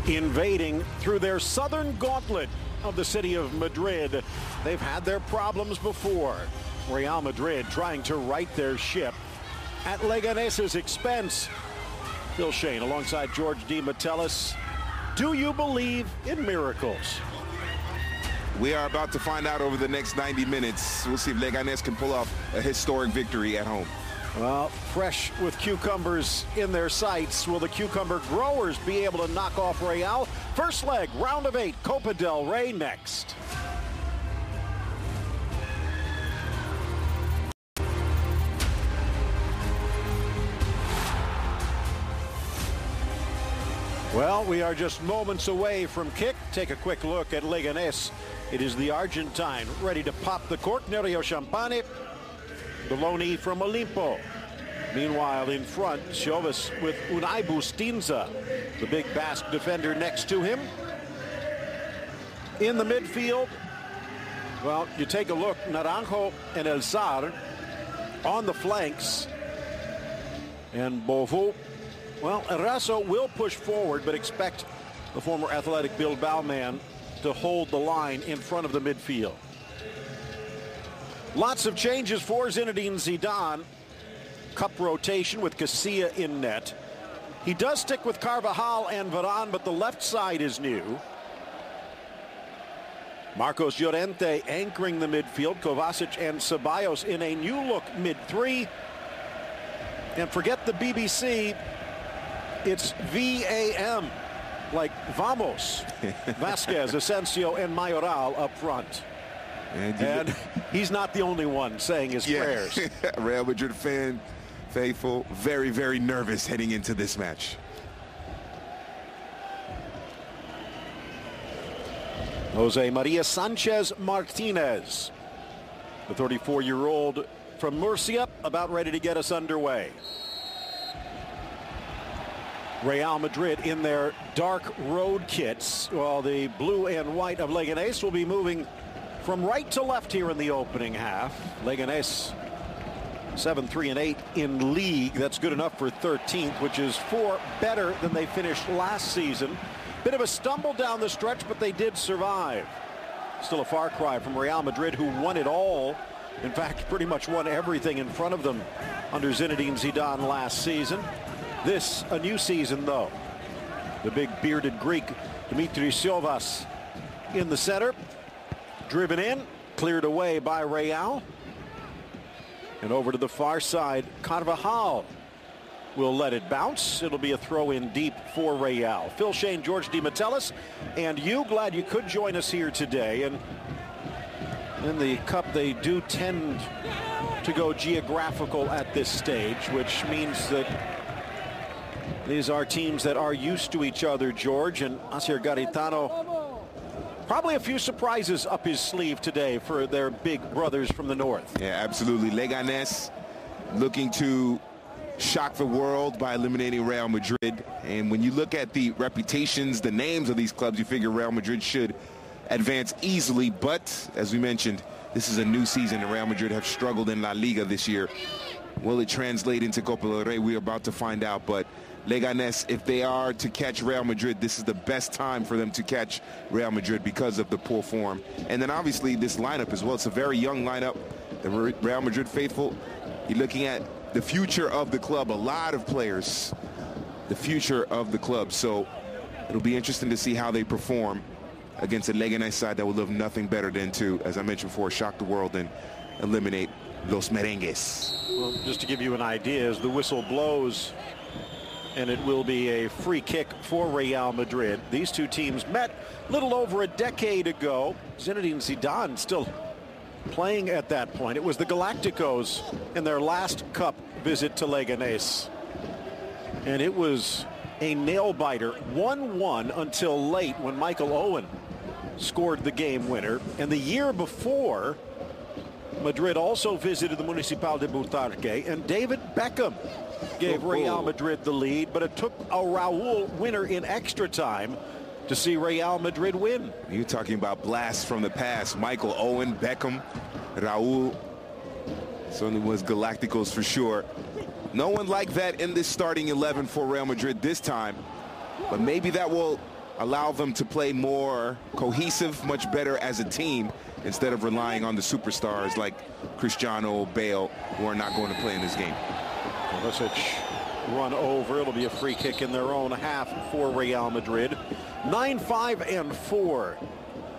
Invading through their southern gauntlet of the city of Madrid. They've had their problems before. Real Madrid trying to right their ship at Leganes' expense. Phil Shane alongside George D. Metellus. Do you believe in miracles? We are about to find out over the next 90 minutes. We'll see if Leganes can pull off a historic victory at home. Well, fresh with cucumbers in their sights. Will the cucumber growers be able to knock off Real? First leg, round of 8, Copa del Rey next. Well, we are just moments away from kick. Take a quick look at Leganes. It is the Argentine ready to pop the cork. Nerio Champagne, the loanee from Olimpo. Meanwhile, in front, Chauvis with Unai Bustinza, the big Basque defender next to him. In the midfield, well, you take a look, Naranjo and El Sar on the flanks. And Bovo, well, Eraso will push forward, but expect the former Athletic Bilbao man to hold the line in front of the midfield. Lots of changes for Zinedine Zidane. Cup rotation with Casilla in net. He does stick with Carvajal and Varane, but the left side is new. Marcos Llorente anchoring the midfield. Kovacic and Ceballos in a new look mid-3. And forget the BBC. It's VAM, like Vamos. Vasquez, Asensio, and Mayoral up front. And he's not the only one saying his prayers. Real Madrid fan, faithful, very, very nervous heading into this match. Jose Maria Sanchez Martinez, the 34-year-old from Murcia, about ready to get us underway. Real Madrid in their dark road kits, while the blue and white of Leganes will be moving from right to left here in the opening half. Leganes 7-3-8 in league. That's good enough for 13th, which is 4 better than they finished last season. Bit of a stumble down the stretch, but they did survive. Still a far cry from Real Madrid, who won it all. In fact, pretty much won everything in front of them under Zinedine Zidane last season. This, a new season, though. The big bearded Greek, Dimitri Siovas, in the center. Driven in, cleared away by Real. And over to the far side, Carvajal will let it bounce. It'll be a throw in deep for Real. Phil Shane, George D. Metellus, and you. Glad you could join us here today. And in the Cup, they do tend to go geographical at this stage, which means that these are teams that are used to each other, George. And Asier Garitano, probably a few surprises up his sleeve today for their big brothers from the north. Yeah, absolutely. Leganes looking to shock the world by eliminating Real Madrid. And when you look at the reputations, the names of these clubs, you figure Real Madrid should advance easily. But, as we mentioned, this is a new season, and Real Madrid have struggled in La Liga this year. Will it translate into Copa del Rey? We're about to find out. But Leganes, if they are to catch Real Madrid, this is the best time for them to catch Real Madrid because of the poor form. And then obviously this lineup as well. It's a very young lineup. The Real Madrid faithful, you're looking at the future of the club, a lot of players, the future of the club. So it'll be interesting to see how they perform against a Leganes side that would love nothing better than to, as I mentioned before, shock the world and eliminate Los Merengues. Well, just to give you an idea, as the whistle blows, and it will be a free kick for Real Madrid. These two teams met a little over a decade ago. Zinedine Zidane still playing at that point. It was the Galacticos in their last Cup visit to Leganes. And it was a nail-biter, 1-1 until late when Michael Owen scored the game winner. And the year before, Madrid also visited the Municipal de Butarque, and David Beckham gave Real Madrid the lead, but it took a Raul winner in extra time to see Real Madrid win. You're talking about blasts from the past. Michael Owen, Beckham, Raul. Certainly was Galacticos for sure. No one like that in this starting 11 for Real Madrid this time, but maybe that will allow them to play more cohesive, much better as a team, instead of relying on the superstars like Cristiano, Bale, who are not going to play in this game. Pulisic run over. It'll be a free kick in their own half for Real Madrid. 9-5-4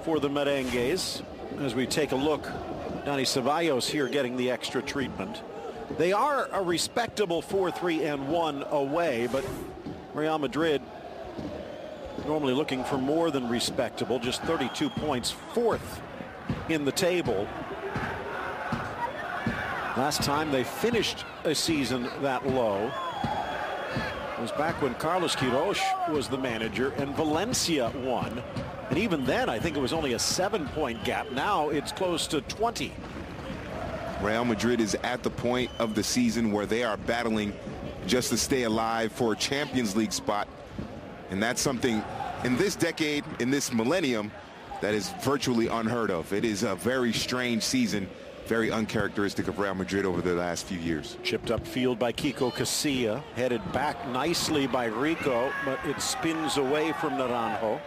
for the Merengues. As we take a look, Dani Ceballos here getting the extra treatment. They are a respectable 4-3-1 away, but Real Madrid normally looking for more than respectable, just 32 points, fourth in the table. Last time they finished a season that low was back when Carlos Queiroz was the manager and Valencia won. And even then, I think it was only a 7-point gap. Now it's close to 20. Real Madrid is at the point of the season where they are battling just to stay alive for a Champions League spot. And that's something in this decade, in this millennium, that is virtually unheard of. It is a very strange season, very uncharacteristic of Real Madrid over the last few years. Chipped up field by Kiko Casilla, headed back nicely by Rico, but it spins away from Naranjo.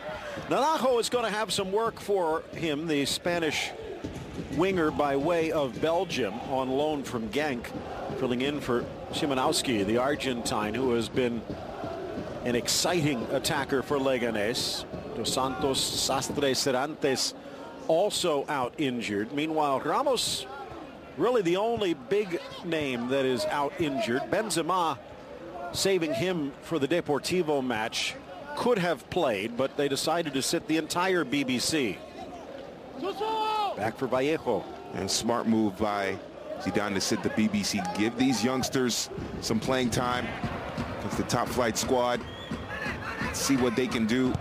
Naranjo is going to have some work for him, the Spanish winger by way of Belgium on loan from Genk, filling in for Szymanowski, the Argentine, who has been an exciting attacker for Leganes. Dos Santos, Sastre, Cervantes also out injured. Meanwhile, Ramos, really the only big name that is out injured. Benzema, saving him for the Deportivo match, could have played, but they decided to sit the entire BBC. Back for Vallejo. And smart move by Zidane to sit the BBC. Give these youngsters some playing time. It's the top flight squad. See what they can do.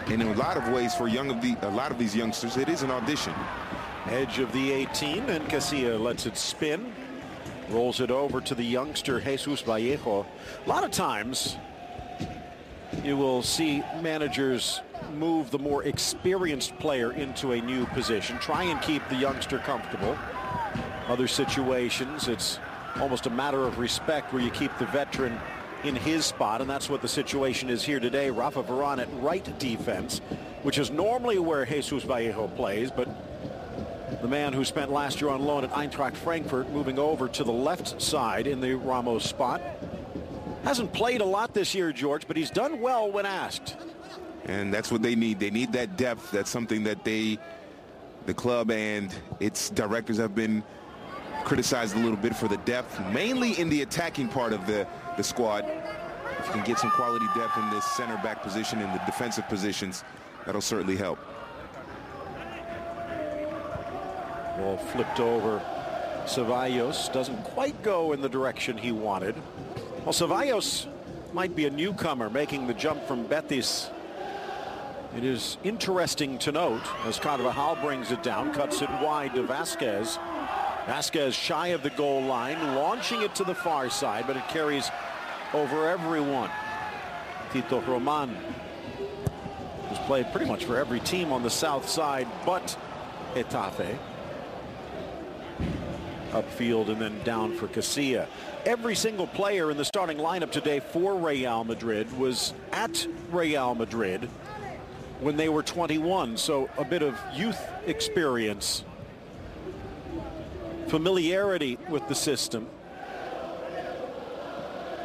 And in a lot of ways, for a lot of these youngsters, it is an audition. Edge of the 18, and Casilla lets it spin. Rolls it over to the youngster, Jesus Vallejo. A lot of times, you will see managers move the more experienced player into a new position, try and keep the youngster comfortable. Other situations, it's almost a matter of respect where you keep the veteran in his spot, and that's what the situation is here today. Rafa Varane at right defense, which is normally where Jesus Vallejo plays, but the man who spent last year on loan at Eintracht Frankfurt moving over to the left side in the Ramos spot. Hasn't played a lot this year, George, but he's done well when asked. And that's what they need. They need that depth. That's something that the club and its directors have been criticized a little bit for, the depth, mainly in the attacking part of the squad. If you can get some quality depth in this center back position and the defensive positions, that'll certainly help. Ball flipped over. Ceballos doesn't quite go in the direction he wanted. Well, Ceballos might be a newcomer making the jump from Betis. It is interesting to note as Carvajal brings it down, cuts it wide to Vasquez. Vasquez shy of the goal line, launching it to the far side, but it carries over everyone. Tito Roman, who's played pretty much for every team on the south side but Getafe. Upfield and then down for Casilla. Every single player in the starting lineup today for Real Madrid was at Real Madrid when they were 21, so a bit of youth experience, familiarity with the system.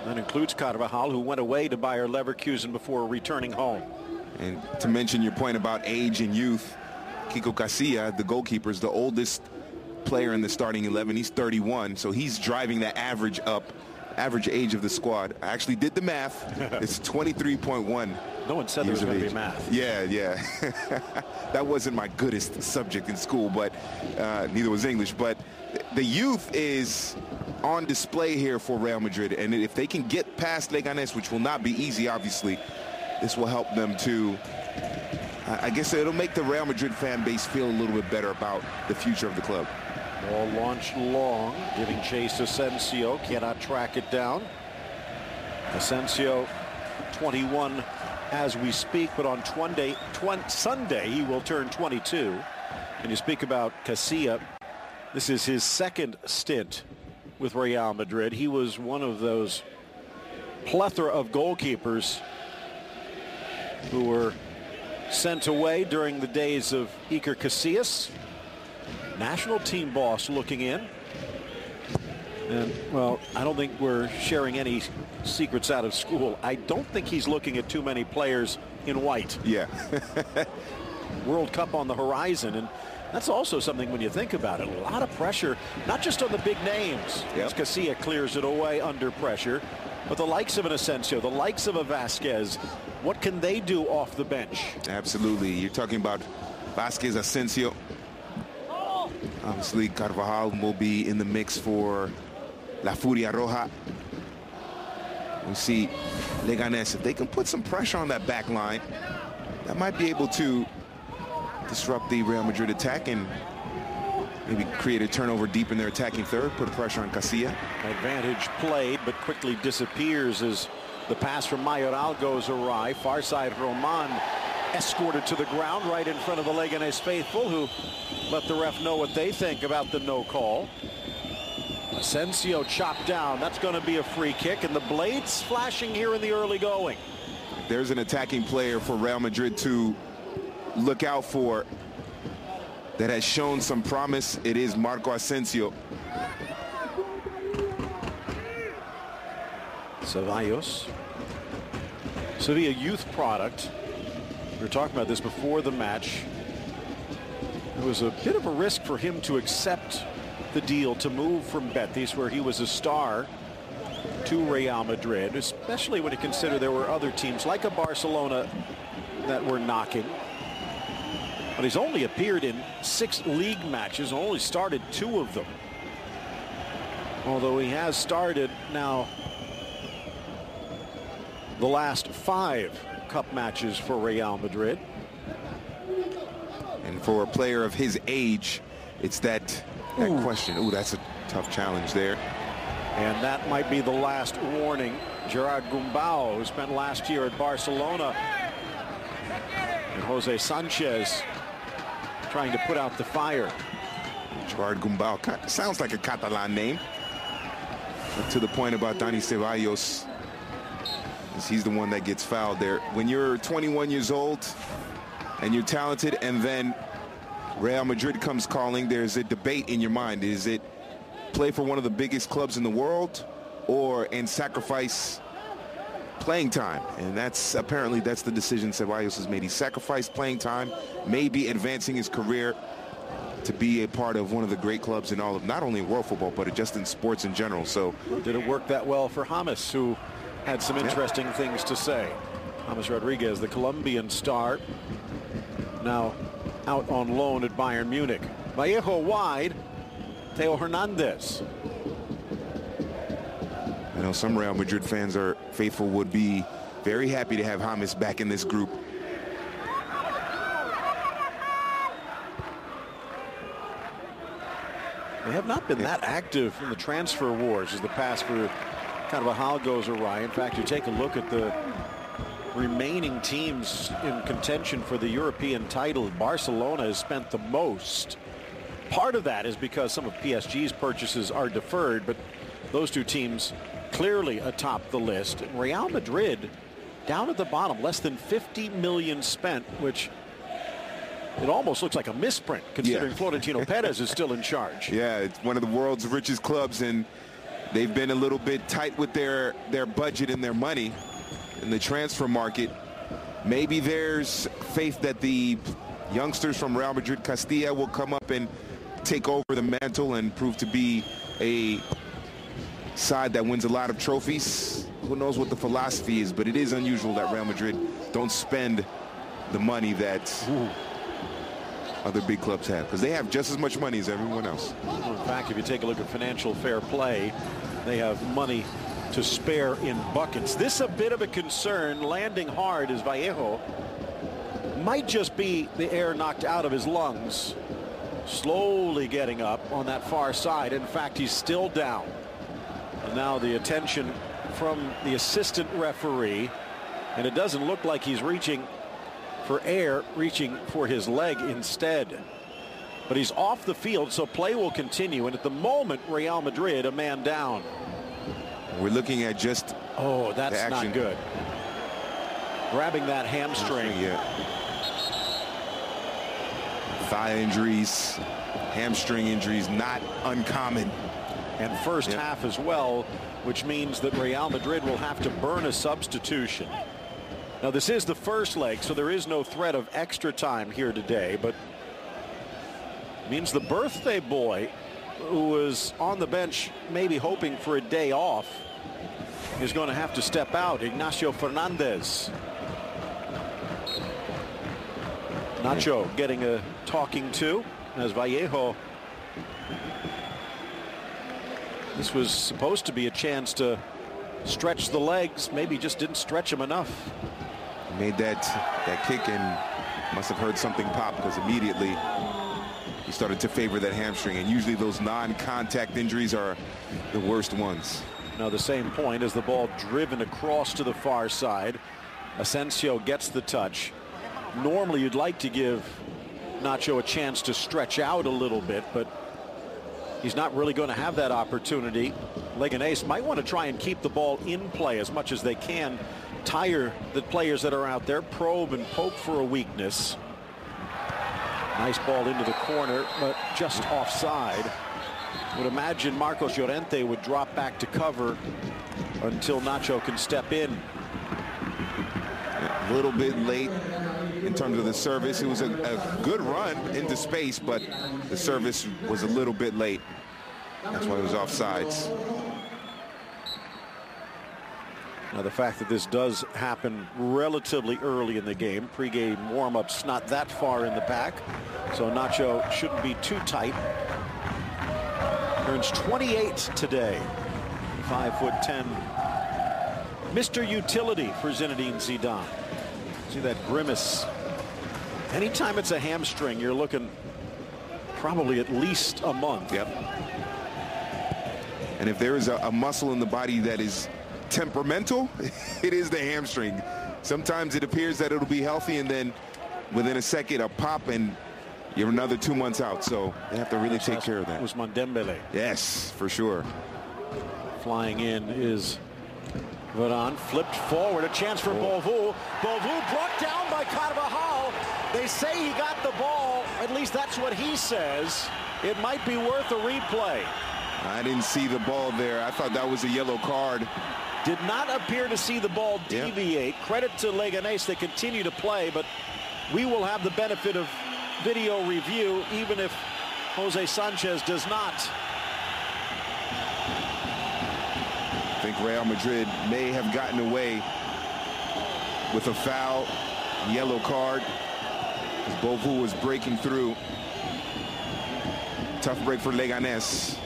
That includes Carvajal, who went away to Bayer Leverkusen before returning home. And to mention your point about age and youth, Kiko Casilla, the goalkeeper, is the oldest player in the starting 11. He's 31, so he's driving that average age of the squad. I actually did the math. It's 23.1. No one said there was going to be math. Yeah. That wasn't my goodest subject in school, but neither was English. But the youth is on display here for Real Madrid, and if they can get past Leganes, which will not be easy, obviously, this will help them to, I guess it'll make the Real Madrid fan base feel a little bit better about the future of the club. Ball launched long, giving chase to Asensio. Cannot track it down. Asensio, 21 as we speak, but on Sunday he will turn 22. And you speak about Casilla. This is his second stint with Real Madrid. He was one of those plethora of goalkeepers who were sent away during the days of Iker Casillas. National team boss looking in. And, well, I don't think we're sharing any secrets out of school. I don't think he's looking at too many players in white. Yeah. World Cup on the horizon, and that's also something when you think about it. A lot of pressure, not just on the big names. As Casillas clears it away under pressure, but the likes of an Asensio, the likes of a Vasquez, what can they do off the bench? Absolutely. You're talking about Vasquez, Asensio. Obviously, Carvajal will be in the mix for La Furia Roja. We see Leganes, if they can put some pressure on that back line, that might be able to disrupt the Real Madrid attack and maybe create a turnover deep in their attacking third, put pressure on Casillas. Advantage played, but quickly disappears as the pass from Mayoral goes awry. Far side Roman escorted to the ground right in front of the Leganes faithful, who let the ref know what they think about the no call. Asensio chopped down. That's going to be a free kick, and the blades flashing here in the early going. There's an attacking player for Real Madrid to look out for that has shown some promise. It is Marco Asensio. Ceballos, Sevilla youth product. We were talking about this before the match. It was a bit of a risk for him to accept the deal to move from Betis, where he was a star, to Real Madrid, especially when you consider there were other teams like a Barcelona that were knocking. But he's only appeared in 6 league matches, only started 2 of them. Although he has started now the last 5 cup matches for Real Madrid. And for a player of his age, it's that question. Ooh, that's a tough challenge there. And that might be the last warning. Gerard Gumbau, who spent last year at Barcelona, and Jose Sanchez trying to put out the fire. Gerard Gumbau sounds like a Catalan name. But to the point about Dani Ceballos, he's the one that gets fouled there. When you're 21 years old and you're talented, and then Real Madrid comes calling, there's a debate in your mind. Is it play for one of the biggest clubs in the world and sacrifice playing time? And that's apparently that's the decision Ceballos has made. He sacrificed playing time, maybe advancing his career to be a part of one of the great clubs in all of, not only world football, but just in sports in general. So did it work that well for James, who had some interesting things to say? James Rodriguez, the Colombian star, now out on loan at Bayern Munich. Vallejo wide, Theo Hernandez. I know some Real Madrid fans are faithful would be very happy to have James back in this group. They have not been that active in the transfer wars as the pass for Carvajal goes awry. In fact, you take a look at the remaining teams in contention for the European title. Barcelona has spent the most. Part of that is because some of PSG's purchases are deferred, but those 2 teams clearly atop the list. Real Madrid down at the bottom, less than 50 million spent, which it almost looks like a misprint considering Florentino Perez is still in charge. Yeah, it's one of the world's richest clubs, and they've been a little bit tight with their budget and their money in the transfer market. Maybe there's faith that the youngsters from Real Madrid Castilla will come up and take over the mantle and prove to be a side that wins a lot of trophies. Who knows what the philosophy is, but it is unusual that Real Madrid don't spend the money that other big clubs have, because they have just as much money as everyone else. In fact, if you take a look at financial fair play, they have money to spare in buckets. This a bit of a concern. Landing hard as Vallejo might just be the air knocked out of his lungs. Slowly getting up on that far side. In fact, he's still down. And now the attention from the assistant referee, and it doesn't look like he's reaching for air, reaching for his leg instead. But he's off the field, so play will continue. And at the moment, Real Madrid a man down. We're looking at just that's not good. Grabbing that hamstring. Yeah. Thigh injuries, hamstring injuries, not uncommon. And first half as well, which means that Real Madrid will have to burn a substitution. Now, this is the first leg, so there is no threat of extra time here today, but it means the birthday boy who was on the bench maybe hoping for a day off is going to have to step out. Ignacio Fernandez. Nacho getting a talking to as Vallejo. This was supposed to be a chance to stretch the legs. Maybe just didn't stretch them enough. Made that kick and must have heard something pop, because immediately he started to favor that hamstring. And usually those non-contact injuries are the worst ones. Now the same point as the ball driven across to the far side. Asensio gets the touch. Normally you'd like to give Nacho a chance to stretch out a little bit, but he's not really going to have that opportunity. Leganes might want to try and keep the ball in play as much as they can. Tire the players that are out there, probe and poke for a weakness. Nice ball into the corner, but just offside. Would imagine Marcos Llorente would drop back to cover until Nacho can step in. A little bit late in terms of the service. It was a good run into space, but the service was a little bit late. That's why it was offsides. Now the fact that this does happen relatively early in the game, pregame warm-ups not that far in the back, so Nacho shouldn't be too tight. Earns 28 today. 5'10". Mr. Utility for Zinedine Zidane. See that grimace. Anytime it's a hamstring, you're looking probably at least a month. Yep. And if there is a muscle in the body that is temperamental, it is the hamstring. Sometimes it appears that it'll be healthy, and then within a second a pop and you're another 2 months out. So they have to really take care of that. It was Dembele. Yes, for sure. Flying in is Varane, flipped forward, a chance for Beauvau. Beauvau brought down by Carvajal. They say he got the ball. At least that's what he says. It might be worth a replay. I didn't see the ball there. I thought that was a yellow card. Did not appear to see the ball deviate. Yep. Credit to Leganes. They continue to play, but we will have the benefit of video review even if Jose Sanchez does not. I think Real Madrid may have gotten away with a foul, yellow card. Beauvau was breaking through. Tough break for Leganes.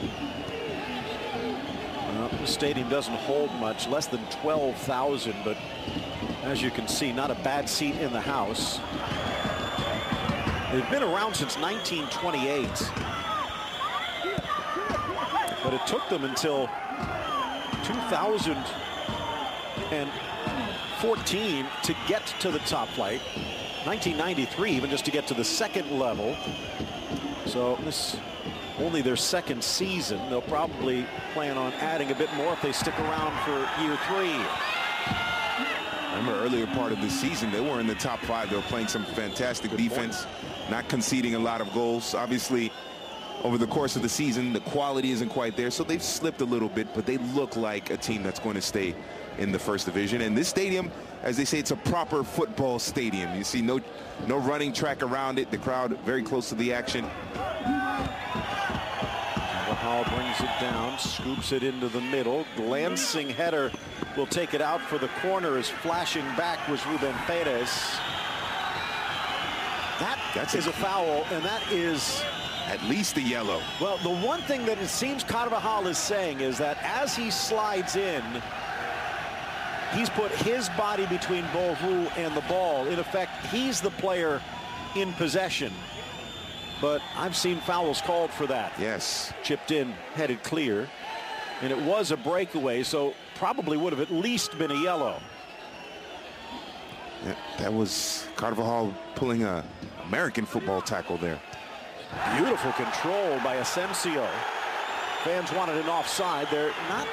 Well, the stadium doesn't hold much, less than 12,000, but as you can see, not a bad seat in the house. They've been around since 1928, but it took them until 2014 to get to the top flight. 1993 even just to get to the second level. So this only their second season. They'll probably plan on adding a bit more if they stick around for year 3. I remember earlier part of the season they were in the top 5. They were playing some fantastic defense, not conceding a lot of goals. Obviously over the course of the season the quality isn't quite there, so they've slipped a little bit, but they look like a team that's going to stay in the first division. And this stadium, as they say, it's a proper football stadium. You see no running track around it. The crowd very close to the action. Carvajal brings it down, scoops it into the middle. Glancing header will take it out for the corner. As flashing back was Ruben Perez. That is a foul, and that is at least a yellow. Well, the one thing that it seems Carvajal is saying is that as he slides in, he's put his body between Beauvau and the ball. In effect, he's the player in possession. But I've seen fouls called for that. Yes. Chipped in, headed clear. And it was a breakaway, so probably would have at least been a yellow. Yeah, that was Carvajal pulling a American football tackle there. Beautiful control by Asensio. Fans wanted an offside. They're not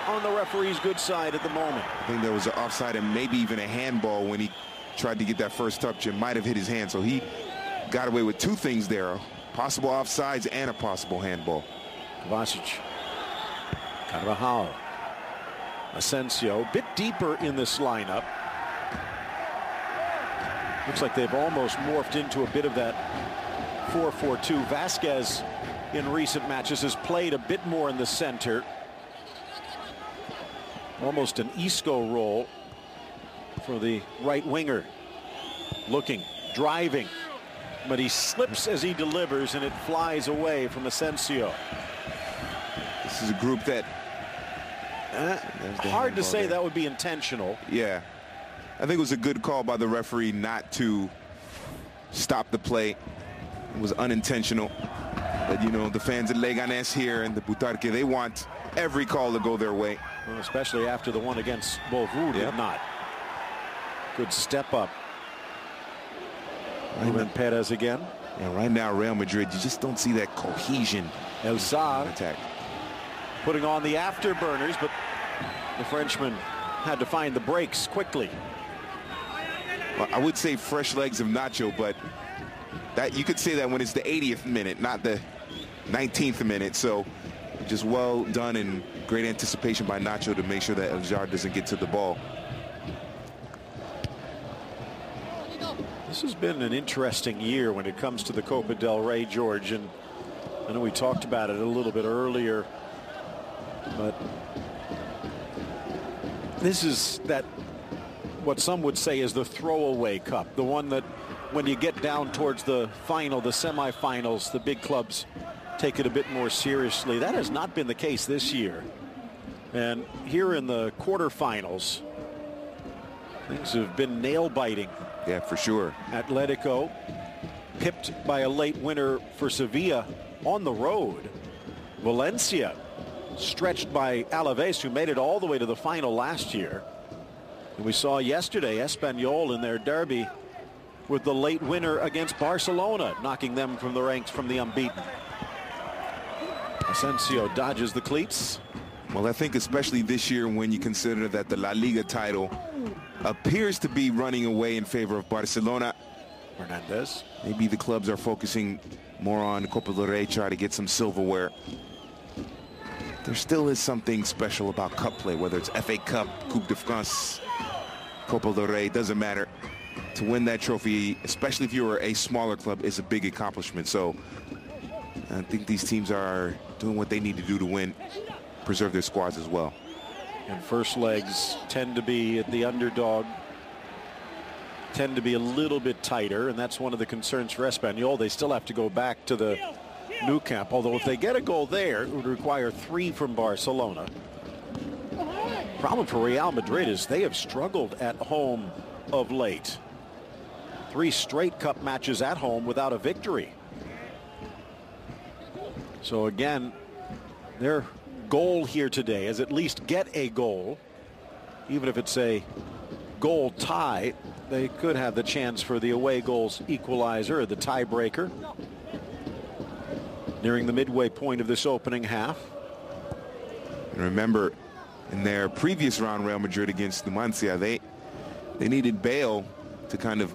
on the referee's good side at the moment. I think there was an offside and maybe even a handball when he tried to get that first touch. It might have hit his hand, so he got away with two things there, possible offsides and a possible handball. Kovacic. Carvajal. Asensio, a bit deeper in this lineup. Looks like they've almost morphed into a bit of that 4-4-2. Vasquez in recent matches has played a bit more in the center. Almost an Isco role for the right winger. Looking, driving, but he slips as he delivers and it flies away from Asensio. This is a group that hard to say that would be intentional. Yeah, I think it was a good call by the referee not to stop the play. It was unintentional. But you know, the fans at Leganes here and the Butarque, they want every call to go their way. Well, especially after the one against Beauvais did not. Good step up. Ruben Perez again. And right now, Real Madrid, you just don't see that cohesion. El Saad attack. Putting on the afterburners, but the Frenchman had to find the brakes quickly. Well, I would say fresh legs of Nacho, but that you could say that when it's the 80th minute, not the 19th minute. So just well done and great anticipation by Nacho to make sure that El Saad doesn't get to the ball. This has been an interesting year when it comes to the Copa del Rey, George, and I know we talked about it a little bit earlier, but this is that what some would say is the throwaway cup, the one that when you get down towards the final, the semifinals, the big clubs take it a bit more seriously. That has not been the case this year. And here in the quarterfinals, things have been nail-biting. Yeah, for sure. Atletico pipped by a late winner for Sevilla on the road. Valencia stretched by Alaves, who made it all the way to the final last year. And we saw yesterday Espanyol in their derby with the late winner against Barcelona, knocking them from the ranks from the unbeaten. Asensio dodges the cleats. Well, I think especially this year when you consider that the La Liga title appears to be running away in favor of Barcelona. Hernandez. Maybe the clubs are focusing more on Copa del Rey, try to get some silverware. There still is something special about cup play, whether it's FA Cup, Coupe de France, Copa del Rey, doesn't matter. To win that trophy, especially if you're a smaller club, is a big accomplishment. So I think these teams are doing what they need to do to win, preserve their squads as well. And first legs tend to be at the underdog, tend to be a little bit tighter, and that's one of the concerns for Espanyol. They still have to go back to the Nou Camp, although if they get a goal there, it would require 3 from Barcelona. Problem for Real Madrid is they have struggled at home of late. 3 straight cup matches at home without a victory. So again, their goal here today is at least get a goal. Even if it's a goal tie, they could have the chance for the away goals equalizer or the tiebreaker. Nearing the midway point of this opening half. And remember, in their previous round, Real Madrid against Numancia, they needed Bale to kind of,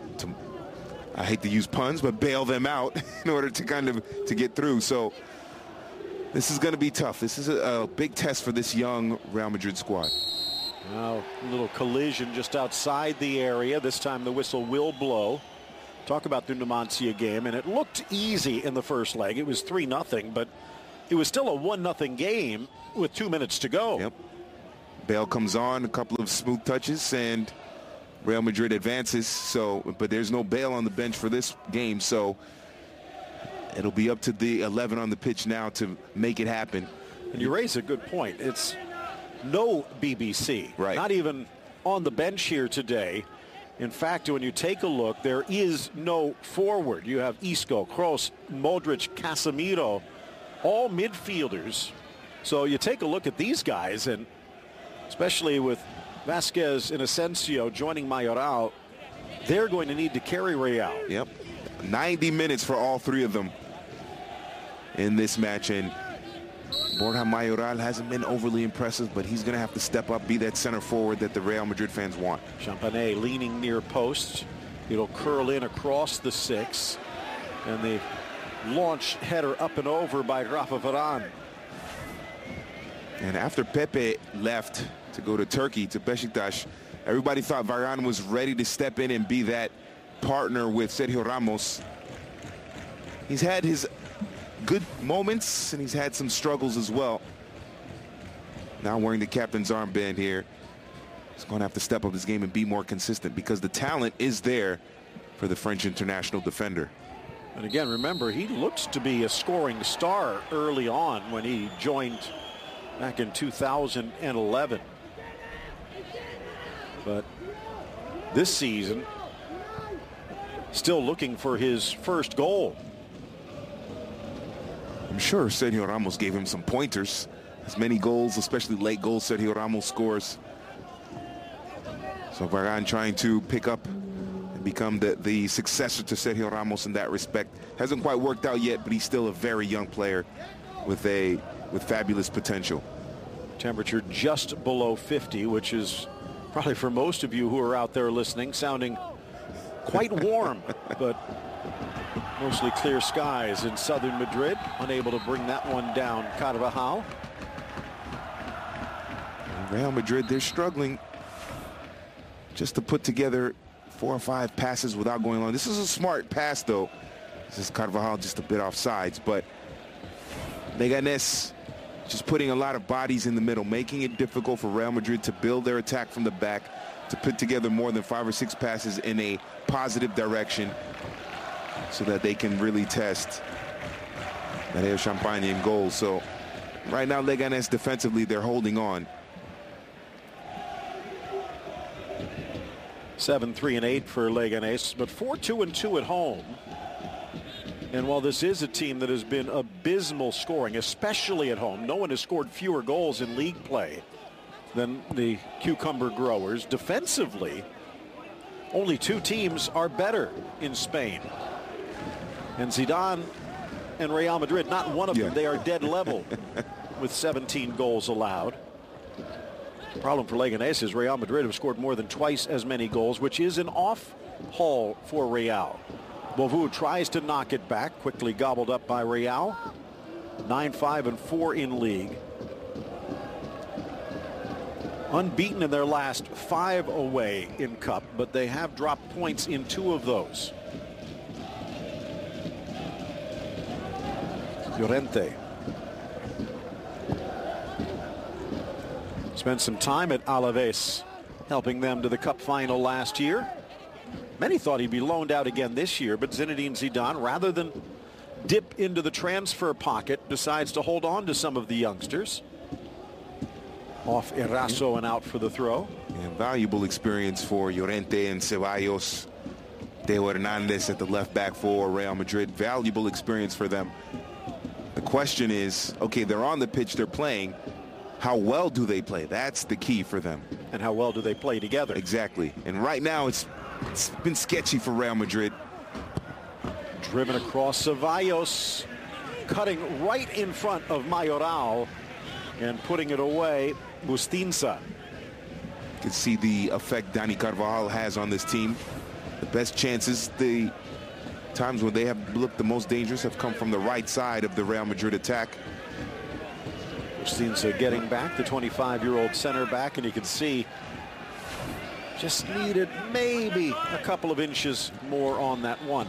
I hate to use puns, but bail them out in order to kind of to get through. So this is going to be tough. This is a big test for this young Real Madrid squad. Now a little collision just outside the area. This time the whistle will blow. Talk about the Numancia game, and it looked easy in the first leg. It was 3-0, but it was still a 1-0 game with 2 minutes to go. Yep. Bale comes on, a couple of smooth touches, and Real Madrid advances. So, but there's no Bale on the bench for this game, so it'll be up to the 11 on the pitch now to make it happen. And you raise a good point. It's no BBC, right? Not even on the bench here today. In fact, when you take a look, there is no forward. You have Isco, Kroos, Modric, Casemiro, all midfielders. So you take a look at these guys, and especially with Vasquez and Asensio joining Mayoral, they're going to need to carry Real. Yep. 90 minutes for all 3 of them in this match, and Borja Mayoral hasn't been overly impressive, but he's going to have to step up, be that center forward that the Real Madrid fans want. Champanet leaning near post. It'll curl in across the 6. And the launch header up and over by Rafa Varane. And after Pepe left to go to Turkey, to Beşiktaş, everybody thought Varane was ready to step in and be that partner with Sergio Ramos. He's had his good moments, and he's had some struggles as well. Now wearing the captain's armband here, he's going to have to step up his game and be more consistent, because the talent is there for the French international defender. And again, remember, he looks to be a scoring star early on when he joined back in 2011. But this season, still looking for his first goal. I'm sure Sergio Ramos gave him some pointers. As many goals, especially late goals, Sergio Ramos scores. So Varane trying to pick up and become the successor to Sergio Ramos in that respect. Hasn't quite worked out yet, but he's still a very young player with fabulous potential. Temperature just below 50, which is probably for most of you who are out there listening sounding quite warm, but mostly clear skies in southern Madrid. Unable to bring that one down, Carvajal. Real Madrid, they're struggling just to put together 4 or 5 passes without going long. This is a smart pass, though. This is Carvajal just a bit off sides, but Leganes just putting a lot of bodies in the middle, making it difficult for Real Madrid to build their attack from the back, to put together more than 5 or 6 passes in a positive direction so that they can really test Matteo Champagne in goal. So right now, Leganes defensively, they're holding on. 7-3-8 for Leganes, but 4-2-2 at home. And while this is a team that has been abysmal scoring, especially at home, no one has scored fewer goals in league play than the Cucumber Growers. Defensively, only 2 teams are better in Spain. And Zidane and Real Madrid, not one of them, they are dead level with 17 goals allowed. The problem for Leganes is Real Madrid have scored more than twice as many goals, which is an off haul for Real. Bovu tries to knock it back, quickly gobbled up by Real. 9-5-4 in league. Unbeaten in their last 5 away in Cup, but they have dropped points in 2 of those. Llorente spent some time at Alaves, helping them to the Cup final last year. Many thought he'd be loaned out again this year, but Zinedine Zidane, rather than dip into the transfer pocket, decides to hold on to some of the youngsters. Off Eraso and out for the throw. And valuable experience for Llorente and Ceballos. Teo Hernandez at the left back for Real Madrid. Valuable experience for them. The question is, okay, they're on the pitch, they're playing. How well do they play? That's the key for them. And how well do they play together? Exactly. And right now it's been sketchy for Real Madrid. Driven across Ceballos, cutting right in front of Mayoral and putting it away, Bustinza. You can see the effect Dani Carvajal has on this team. The best chances, the times when they have looked the most dangerous, have come from the right side of the Real Madrid attack. Bustinza getting back, the 25-year-old center back, and you can see just needed maybe a couple of inches more on that one.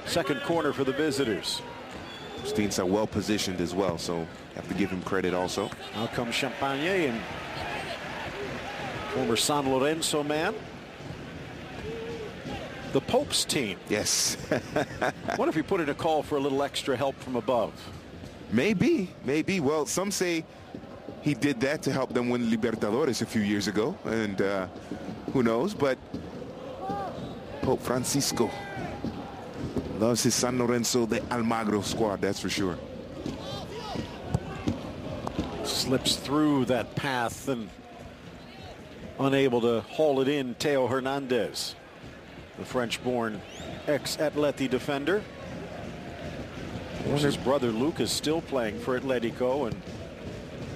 Second corner for the visitors. Bustinza well positioned as well, so have to give him credit also. Out comes Champagne, and former San Lorenzo man. The Pope's team. Yes. What if he put in a call for a little extra help from above? Maybe. Well, some say he did that to help them win Libertadores a few years ago, and who knows, but Pope Francisco loves his San Lorenzo de Almagro squad, that's for sure. Slips through that path and unable to haul it in, Teo Hernandez, the French-born ex-Atleti defender. His brother Luke is still playing for Atletico, and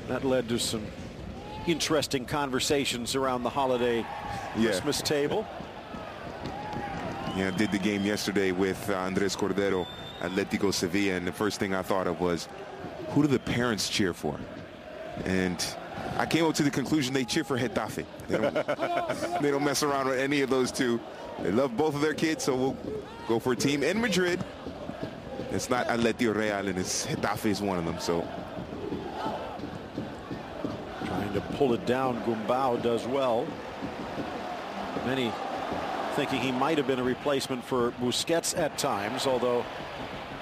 that led to some interesting conversations around the holiday Christmas table. Yeah, I did the game yesterday with Andrés Cordero, Atlético Sevilla, and the first thing I thought of was, who do the parents cheer for? And I came up to the conclusion they cheer for Getafe. They don't mess around with any of those two. They love both of their kids, so we'll go for a team in Madrid. It's not Atleti Real, and it's Getafe is one of them. So trying to pull it down, Gumbau does well. Many thinking he might have been a replacement for Busquets at times, although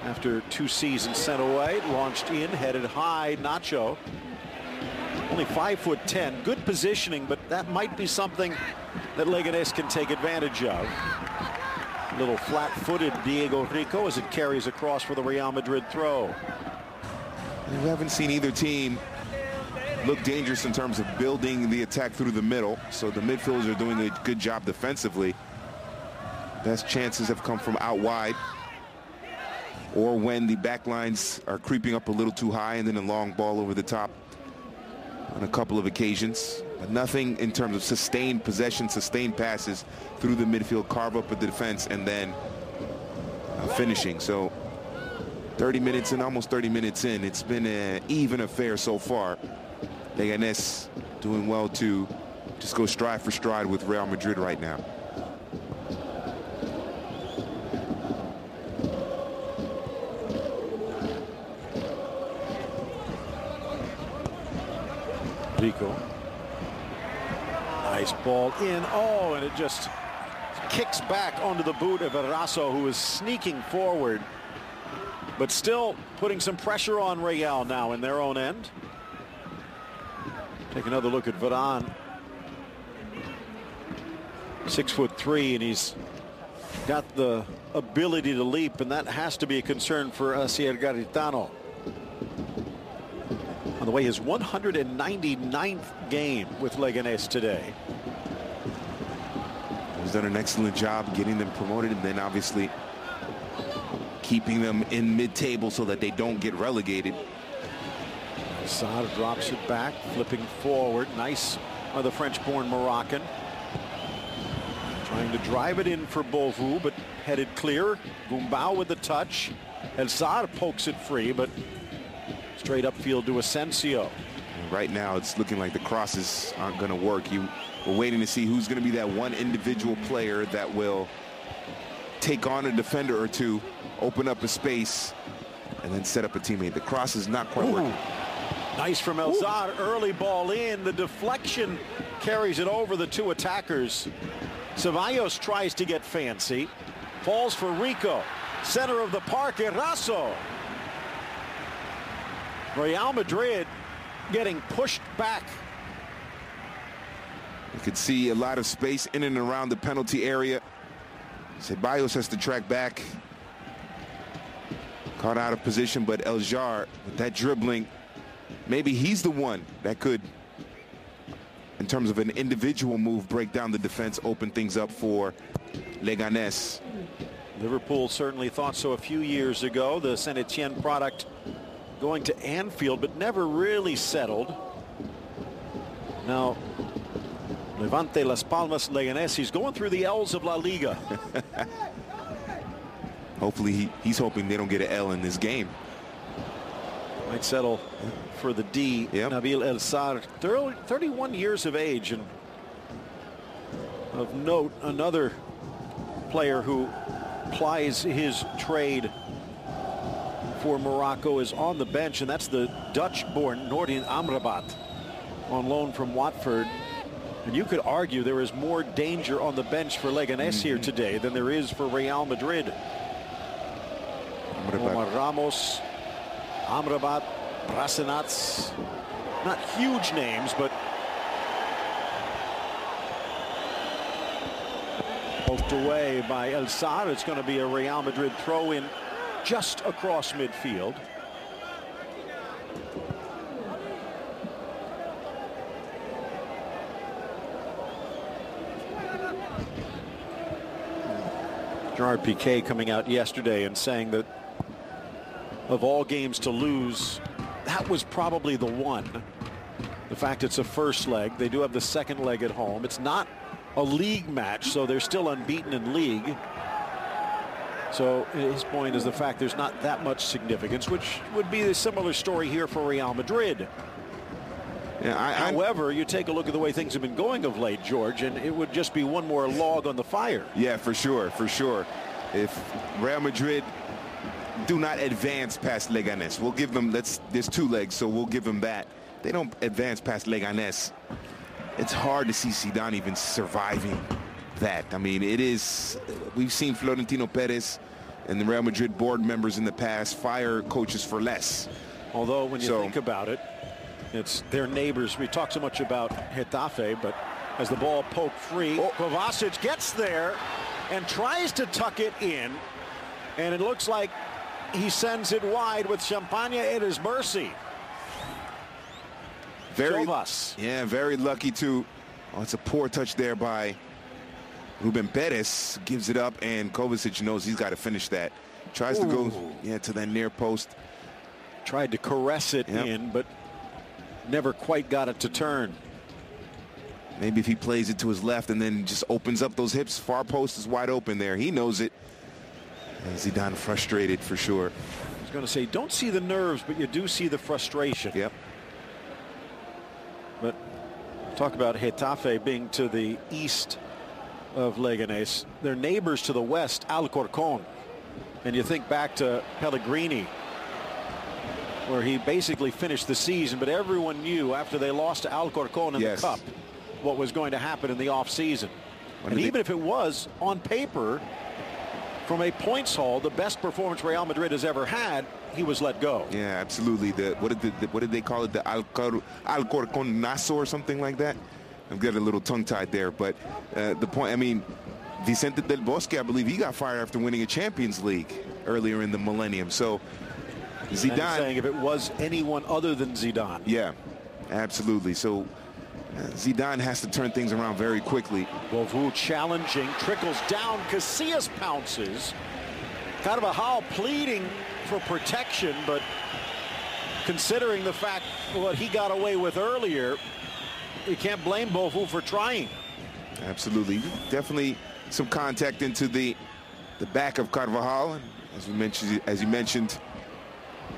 after 2 seasons sent away, launched in, headed high, Nacho. Only 5'10", good positioning, but that might be something that Leganes can take advantage of. Little flat-footed Diego Rico as it carries across for the Real Madrid throw. We haven't seen either team look dangerous in terms of building the attack through the middle, so the midfielders are doing a good job defensively. Best chances have come from out wide, or when the back lines are creeping up a little too high, and then a long ball over the top on a couple of occasions. But nothing in terms of sustained possession, sustained passes through the midfield, carve up a defense, and then finishing. So 30 minutes in, almost 30 minutes in, it's been an even affair so far. Leganes doing well to just go stride for stride with Real Madrid right now. Rico. Nice ball in. Oh, and it just kicks back onto the boot of Eraso, who is sneaking forward, but still putting some pressure on Real now in their own end. Take another look at Varane. 6'3", and he's got the ability to leap, and that has to be a concern for Asier Garitano. On the way, his 199th game with Leganes today. He's done an excellent job getting them promoted, and then obviously keeping them in mid-table so that they don't get relegated. Saad drops it back, flipping forward. Nice by the French-born Moroccan. Trying to drive it in for Beauvau, but headed clear. Gumbau with the touch. El Saad pokes it free, but straight upfield to Asensio. Right now, it's looking like the crosses aren't going to work. We're waiting to see who's going to be that one individual player that will take on a defender or two, open up a space, and then set up a teammate. The cross is not quite working. Nice from El Saad. Early ball in. The deflection carries it over the two attackers. Ceballos tries to get fancy. Falls for Rico. Center of the park, Eraso. Real Madrid getting pushed back. You could see a lot of space in and around the penalty area. Ceballos has to track back. Caught out of position, but El Jar, with that dribbling, maybe he's the one that could, in terms of an individual move, break down the defense, open things up for Leganes. Liverpool certainly thought so a few years ago. The Saint Etienne product going to Anfield, but never really settled. Now, Levante, Las Palmas, Leganes, he's going through the L's of La Liga. Hopefully he's hoping they don't get an L in this game. Might settle for the D. Yep. Nabil El Saad, 31 years of age, and of note, another player who plies his trade for Morocco is on the bench, and that's the Dutch-born Noordin Amrabat on loan from Watford. And you could argue there is more danger on the bench for Leganes here today than there is for Real Madrid. Omar Ramos, Amrabat, Brasenats, not huge names, but poked away by El Saad. It's going to be a Real Madrid throw-in just across midfield. Gerard Piqué coming out yesterday and saying that of all games to lose, that was probably the one. The fact it's a first leg. They do have the second leg at home. It's not a league match, so they're still unbeaten in league. So his point is the fact there's not that much significance, which would be a similar story here for Real Madrid. Yeah, However, you take a look at the way things have been going of late, George, and it would just be one more log on the fire. Yeah, for sure, for sure. If Real Madrid do not advance past Leganes, we'll give them, there's 2 legs, so we'll give them that. They don't advance past Leganes. It's hard to see Zidane even surviving that. I mean, it is, we've seen Florentino Perez and the Real Madrid board members in the past fire coaches for less. Although when you think about it, it's their neighbors. We talk so much about Getafe, but as the ball poked free, Kovacic gets there and tries to tuck it in, and it looks like he sends it wide with Champagne at his mercy. Very lucky too. Oh, it's a poor touch there by Ruben Perez. Gives it up, and Kovacic knows he's got to finish that. Tries to go to that near post. Tried to caress it in, but never quite got it to turn. Maybe if he plays it to his left and then just opens up those hips, far post is wide open there. He knows it. And Zidane frustrated for sure. I was going to say, don't see the nerves, but you do see the frustration. Yep. But talk about Getafe being to the east of Leganes. Their neighbors to the west, Alcorcón. And you think back to Pellegrini, where he basically finished the season, but everyone knew after they lost to Alcorcón in the Cup what was going to happen in the offseason. And even if it was, on paper, from a points haul, the best performance Real Madrid has ever had, he was let go. Yeah, absolutely. What did they call it? The Alcorconazo or something like that? I'm getting a little tongue-tied there, but the point, I mean, Vicente del Bosque, I believe he got fired after winning a Champions League earlier in the millennium. So Zidane, saying if it was anyone other than Zidane. Yeah, absolutely. So Zidane has to turn things around very quickly. Bovu challenging, trickles down, Casillas pounces. Carvajal pleading for protection, but considering the fact what he got away with earlier, you can't blame Bovu for trying. Absolutely. Definitely some contact into the back of Carvajal. As you mentioned,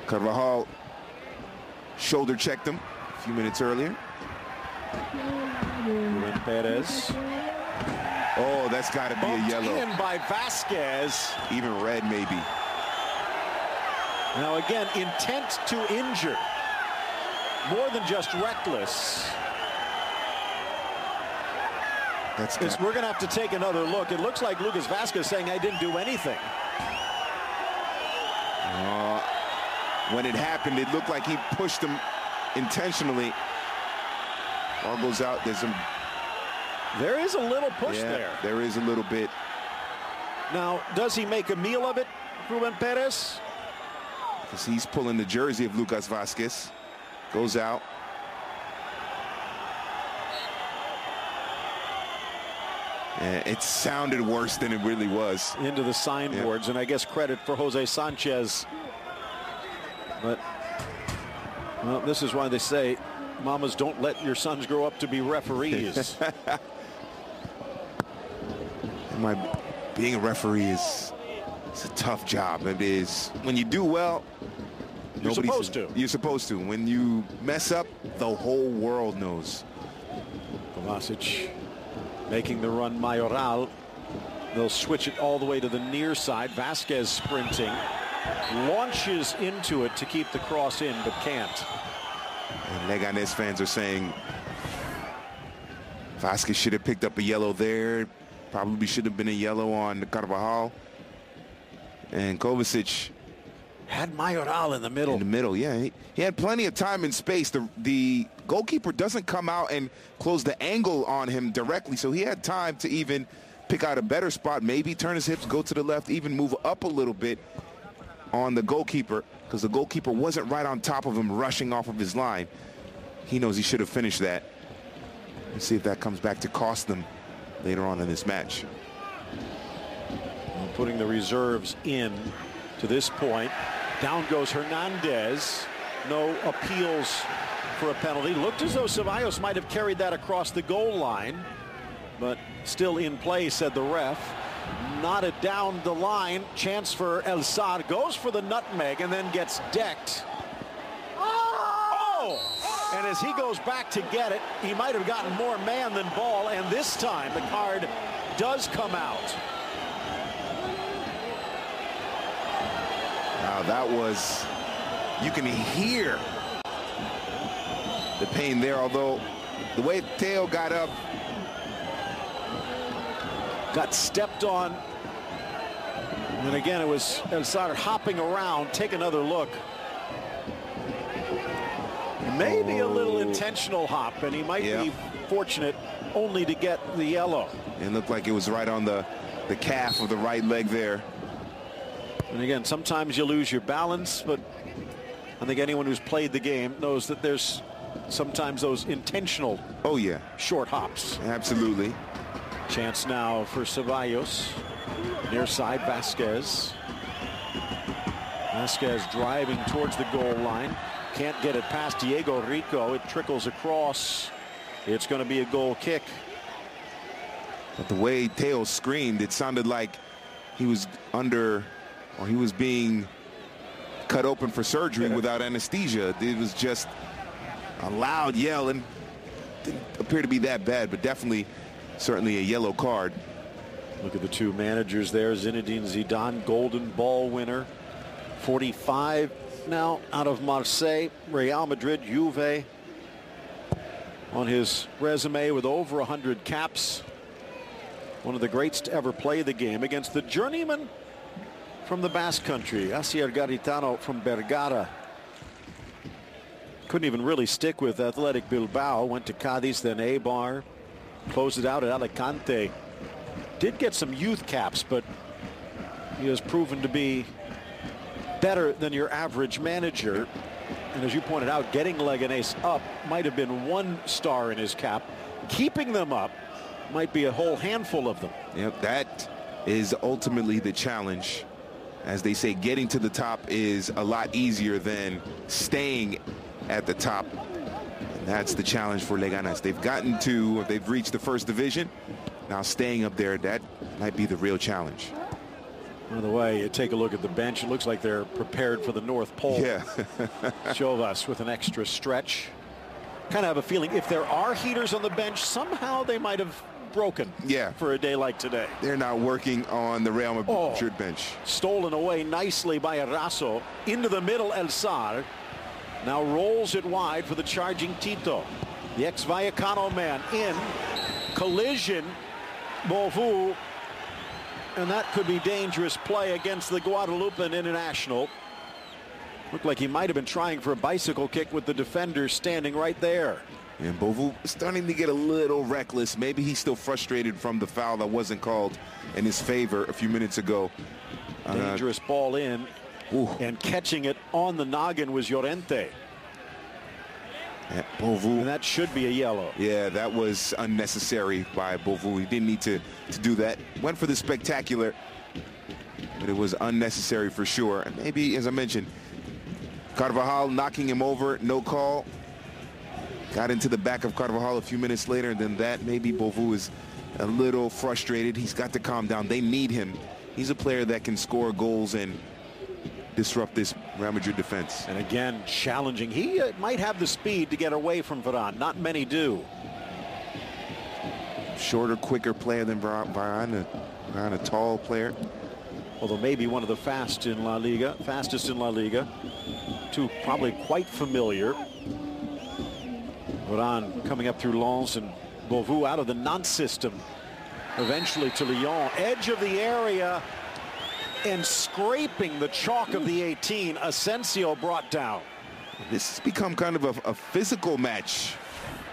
Carvajal shoulder checked him a few minutes earlier. Ruben Perez. Oh, that's got to be a yellow. In by Vasquez. Even red, maybe. Now again, intent to injure. More than just reckless. We're going to have to take another look. It looks like Lucas Vasquez saying, I didn't do anything. When it happened, it looked like he pushed him intentionally. Ball goes out. There is a little push there. There is a little bit. Now, does he make a meal of it, Ruben Perez? Because he's pulling the jersey of Lucas Vasquez. Goes out. It sounded worse than it really was. Into the signboards, and I guess credit for Jose Sanchez. But, well, this is why they say, mamas, don't let your sons grow up to be referees. Being a referee it's a tough job. It is. When you do well, you're supposed to. You're supposed to. When you mess up, the whole world knows. Kovacic making the run Mayoral. They'll switch it all the way to the near side. Vasquez sprinting. Launches into it to keep the cross in, but can't. And Leganes fans are saying Vasquez should have picked up a yellow there. Probably should have been a yellow on Carvajal. And Kovacic had Mayoral in the middle. In the middle, yeah. He had plenty of time and space. The goalkeeper doesn't come out and close the angle on him directly, so he had time to even pick out a better spot, maybe turn his hips, go to the left, even move up a little bit on the goalkeeper, because the goalkeeper wasn't right on top of him rushing off of his line. He knows he should have finished that. Let's see if that comes back to cost them later on in this match. Putting the reserves in to this point. Down goes Hernandez. No appeals for a penalty. Looked as though Ceballos might have carried that across the goal line, but still in play, said the ref. Knotted down the line. Chance for El Sad. Goes for the nutmeg and then gets decked. Oh! And as he goes back to get it, he might have gotten more man than ball. And this time the card does come out. Wow, that was, you can hear the pain there, although the way Teo got up. Got stepped on. And again, it was El Sadr hopping around. Take another look. Maybe a little intentional hop, and he might be fortunate only to get the yellow. It looked like it was right on the calf of the right leg there. And again, sometimes you lose your balance, but I think anyone who's played the game knows that there's sometimes those intentional short hops. Absolutely. Chance now for Ceballos. Near side, Vasquez. Vasquez driving towards the goal line. Can't get it past Diego Rico. It trickles across. It's going to be a goal kick. But the way Teo screamed, it sounded like he was under, or he was being cut open for surgery without anesthesia. It was just a loud yell, and didn't appear to be that bad, but definitely, certainly a yellow card. Look at the two managers there. Zinedine Zidane, Golden Ball winner, 45 now out of Marseille. Real Madrid, Juve on his resume with over 100 caps. One of the greats to ever play the game against the journeyman from the Basque Country, Asier Garitano from Bergara. Couldn't even really stick with Athletic Bilbao. Went to Cadiz, then Eibar. Closed it out at Alicante. Did get some youth caps, but he has proven to be better than your average manager. And as you pointed out, getting Leganes up might have been 1 star in his cap. Keeping them up might be a whole handful of them. Yep, that is ultimately the challenge. As they say, getting to the top is a lot easier than staying at the top. And that's the challenge for Leganes. They've reached the first division. Now staying up there, that might be the real challenge. By the way, you take a look at the bench. It looks like they're prepared for the North Pole. Yeah. Chovas with an extra stretch. Kind of have a feeling if there are heaters on the bench, somehow they might have broken for a day like today. They're not working on the Real Madrid bench. Stolen away nicely by Eraso. Into the middle, El Sar. Now rolls it wide for the charging Tito. The ex-Vallecano man in. Collision. Bovu. And that could be dangerous play against the Guadalupan international. Looked like he might have been trying for a bicycle kick with the defender standing right there. And Bovu starting to get a little reckless. Maybe he's still frustrated from the foul that wasn't called in his favor a few minutes ago. Dangerous ball in. And catching it on the noggin was Llorente. Bovu. And that should be a yellow. Yeah, that was unnecessary by Bovu. He didn't need to do that. Went for the spectacular, but it was unnecessary for sure. And maybe, as I mentioned, Carvajal knocking him over, no call. Got into the back of Carvajal a few minutes later, and then that maybe Bovu is a little frustrated. He's got to calm down. They need him. He's a player that can score goals and disrupt this Real Madrid defense. And again, challenging. He might have the speed to get away from Varane. Not many do. Shorter, quicker player than Varane. Varane, a tall player. Although maybe one of the fastest in La Liga. Two probably quite familiar. Varane coming up through Lens, and Bovu out of the Nantes system. Eventually to Lyon. Edge of the area. And scraping the chalk of the 18, Asensio brought down. This has become kind of a physical match.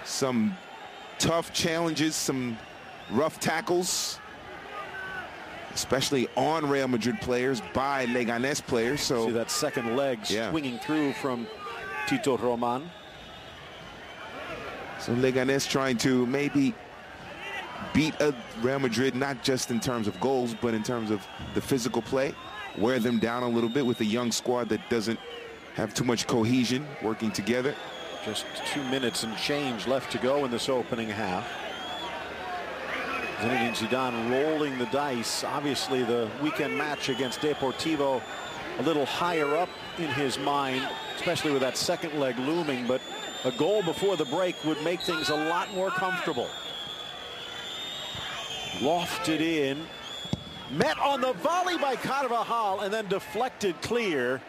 Some tough challenges, some rough tackles, especially on Real Madrid players by Leganes players. So see that second leg swinging through from Tito Roman. So Leganes trying to maybe beat Real Madrid, not just in terms of goals, but in terms of the physical play. Wear them down a little bit with a young squad that doesn't have too much cohesion working together. Just 2 minutes and change left to go in this opening half. Zinedine Zidane rolling the dice. Obviously, the weekend match against Deportivo a little higher up in his mind, especially with that second leg looming. But a goal before the break would make things a lot more comfortable. Lofted in. Met on the volley by Carvajal and then deflected clear.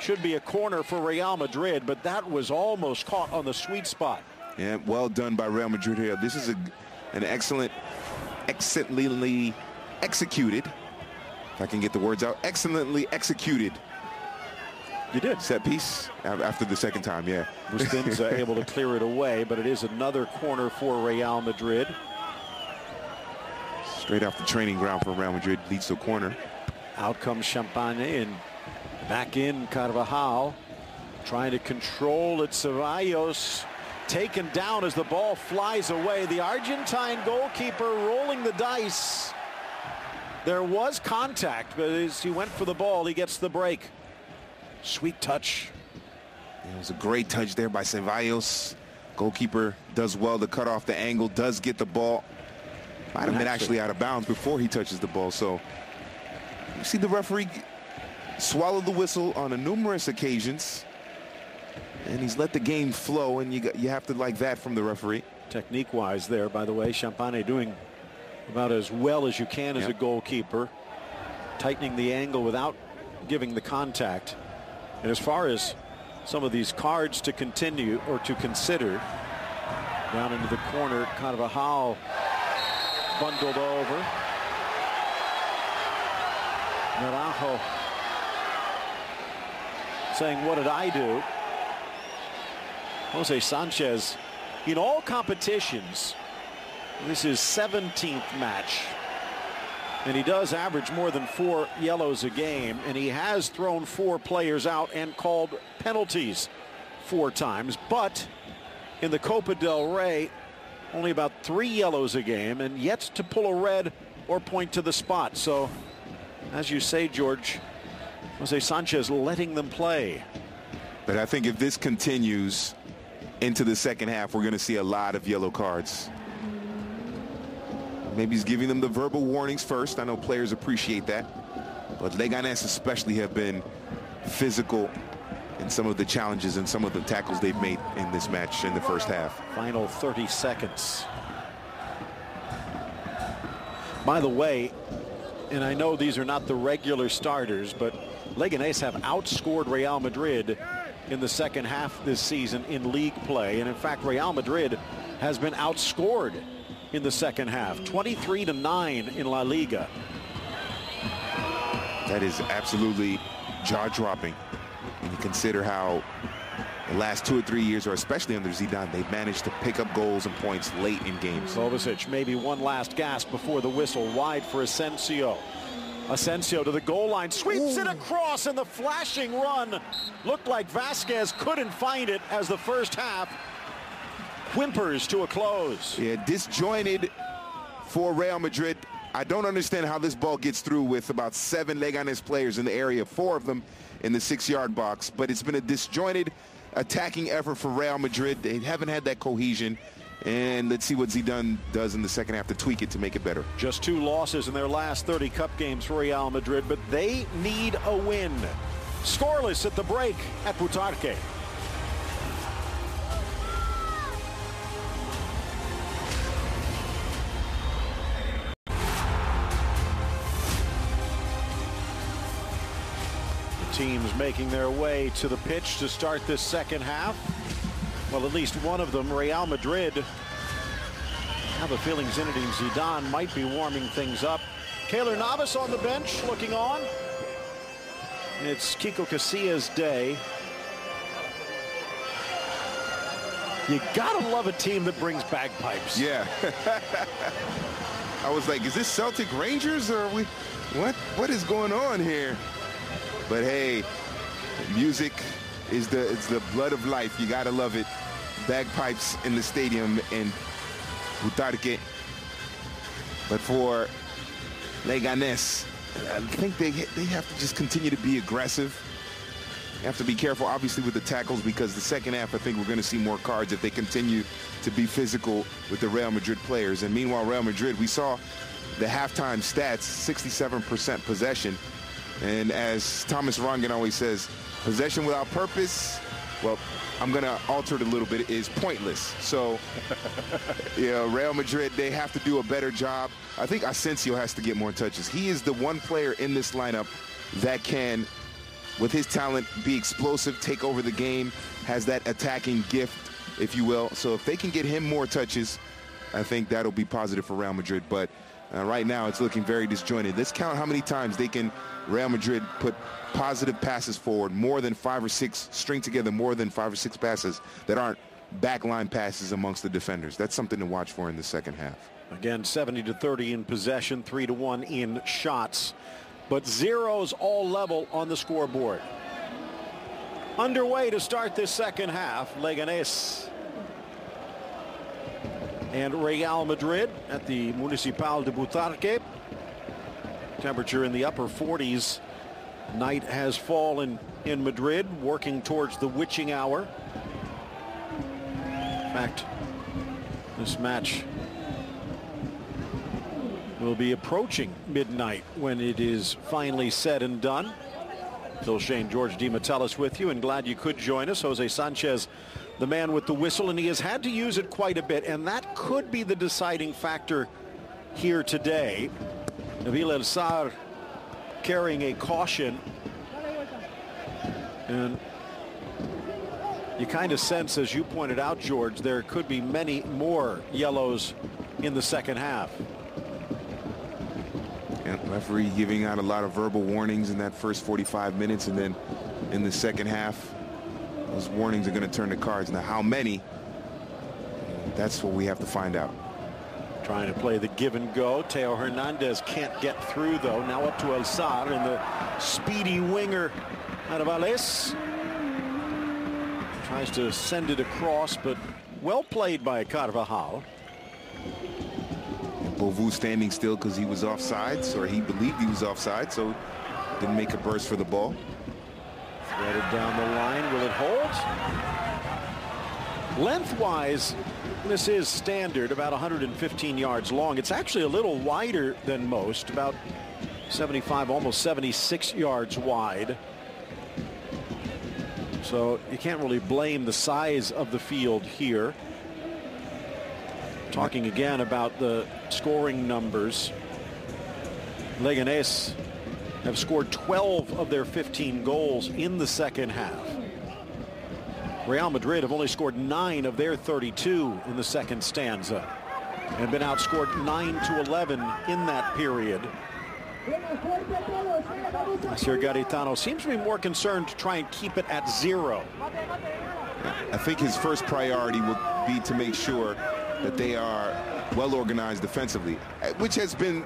Should be a corner for Real Madrid, but that was almost caught on the sweet spot. Yeah, well done by Real Madrid here. This is an excellently executed, if I can get the words out, excellently executed. You did. Set piece after the second time, yeah. Bustin's able to clear it away, but it is another corner for Real Madrid. Straight off the training ground for Real Madrid, leads to a corner. Out comes Champagne and back in Carvajal. Trying to control it. Ceballos taken down as the ball flies away. The Argentine goalkeeper rolling the dice. There was contact, but as he went for the ball, he gets the break. Sweet touch. It was a great touch there by Ceballos. Goalkeeper does well to cut off the angle, does get the ball. Might have been actually out of bounds before he touches the ball. So you see the referee swallow the whistle on numerous occasions, and he's let the game flow, and you have to like that from the referee. Technique-wise there, by the way, Champagne doing about as well as you can as a goalkeeper, tightening the angle without giving the contact. And as far as some of these cards to continue or to consider, down into the corner, Carvajal bundled over. Naranjo saying, what did I do? Jose Sanchez, in all competitions, this is 17th match, and he does average more than 4 yellows a game, and he has thrown 4 players out and called penalties 4 times. But in the Copa del Rey, only about 3 yellows a game, and yet to pull a red or point to the spot. So, as you say, George, Jose Sanchez letting them play. But I think if this continues into the second half, we're going to see a lot of yellow cards. Maybe he's giving them the verbal warnings first. I know players appreciate that. But Leganes especially have been physical in some of the challenges and some of the tackles they've made in this match in the first half. Final 30 seconds. By the way, and I know these are not the regular starters, but Leganes have outscored Real Madrid in the second half this season in league play. And in fact, Real Madrid has been outscored in the second half, 23-9 in La Liga. That is absolutely jaw-dropping when you consider how the last 2 or 3 years, or especially under Zidane, they've managed to pick up goals and points late in games. Kovacic, maybe one last gasp before the whistle, wide for Asensio. Asensio to the goal line, sweeps it across, and the flashing run looked like Vasquez couldn't find it as the first half whimpers to a close. Yeah, disjointed for Real Madrid. I don't understand how this ball gets through with about 7 Leganes players in the area, 4 of them in the 6-yard box, but it's been a disjointed attacking effort for Real Madrid. They haven't had that cohesion, and let's see what Zidane does in the second half to tweak it to make it better. Just 2 losses in their last 30 cup games for Real Madrid, but they need a win. Scoreless at the break at Butarque. Teams making their way to the pitch to start this second half. Well, at least one of them, Real Madrid. I have a feeling Zinedine Zidane might be warming things up. Keylor Navas on the bench looking on. It's Kiko Casillas' day. You gotta love a team that brings bagpipes. Yeah. I was like, is this Celtic Rangers, or are we, what is going on here? But hey, music is the blood of life. You gotta love it. Bagpipes in the stadium in Butarque. But for Leganes, I think they have to just continue to be aggressive. You have to be careful, obviously, with the tackles, because the second half, I think we're going to see more cards if they continue to be physical with the Real Madrid players. And meanwhile, Real Madrid, we saw the halftime stats, 67% possession. And as Thomas Rongen always says, possession without purpose, well, I'm going to alter it a little bit, is pointless. So, Real Madrid, they have to do a better job. I think Asensio has to get more touches. He is the one player in this lineup that can, with his talent, be explosive, take over the game, has that attacking gift, if you will. So if they can get him more touches, I think that'll be positive for Real Madrid. But right now, it's looking very disjointed. Let's count how many times Real Madrid put positive passes forward, more than 5 or 6, string together more than 5 or 6 passes that aren't backline passes amongst the defenders. That's something to watch for in the second half. Again, 70-30 in possession, 3-1 in shots. But zeros all level on the scoreboard. Underway to start this second half, Leganes and Real Madrid at the Municipal de Butarque. Temperature in the upper 40s. Night has fallen in Madrid, working towards the witching hour. In fact, this match will be approaching midnight when it is finally said and done. Phil Shane, George DiMattelis with you, and glad you could join us. Jose Sanchez, the man with the whistle, and he has had to use it quite a bit, and that could be the deciding factor here today. Nabil El Sar carrying a caution, and you kind of sense, as you pointed out, George, there could be many more yellows in the second half. And referee giving out a lot of verbal warnings in that first 45 minutes, and then in the second half, those warnings are going to turn to cards. Now, how many? That's what we have to find out. Trying to play the give and go. Teo Hernandez can't get through, though. Now up to El Sar, and the speedy winger Arvales tries to send it across, but well played by Carvajal. Beauvais standing still because he was offsides, or he believed he was offside, so didn't make a burst for the ball. Threaded down the line. Will it hold? Lengthwise, this is standard, about 115 yards long. It's actually a little wider than most, about 75, almost 76 yards wide. So you can't really blame the size of the field here. Talking again about the scoring numbers, Leganes have scored 12 of their 15 goals in the second half. Real Madrid have only scored 9 of their 32 in the second stanza and been outscored 9-11 in that period. Sir Garitano seems to be more concerned to try and keep it at 0. I think his first priority will be to make sure that they are well organized defensively, which has been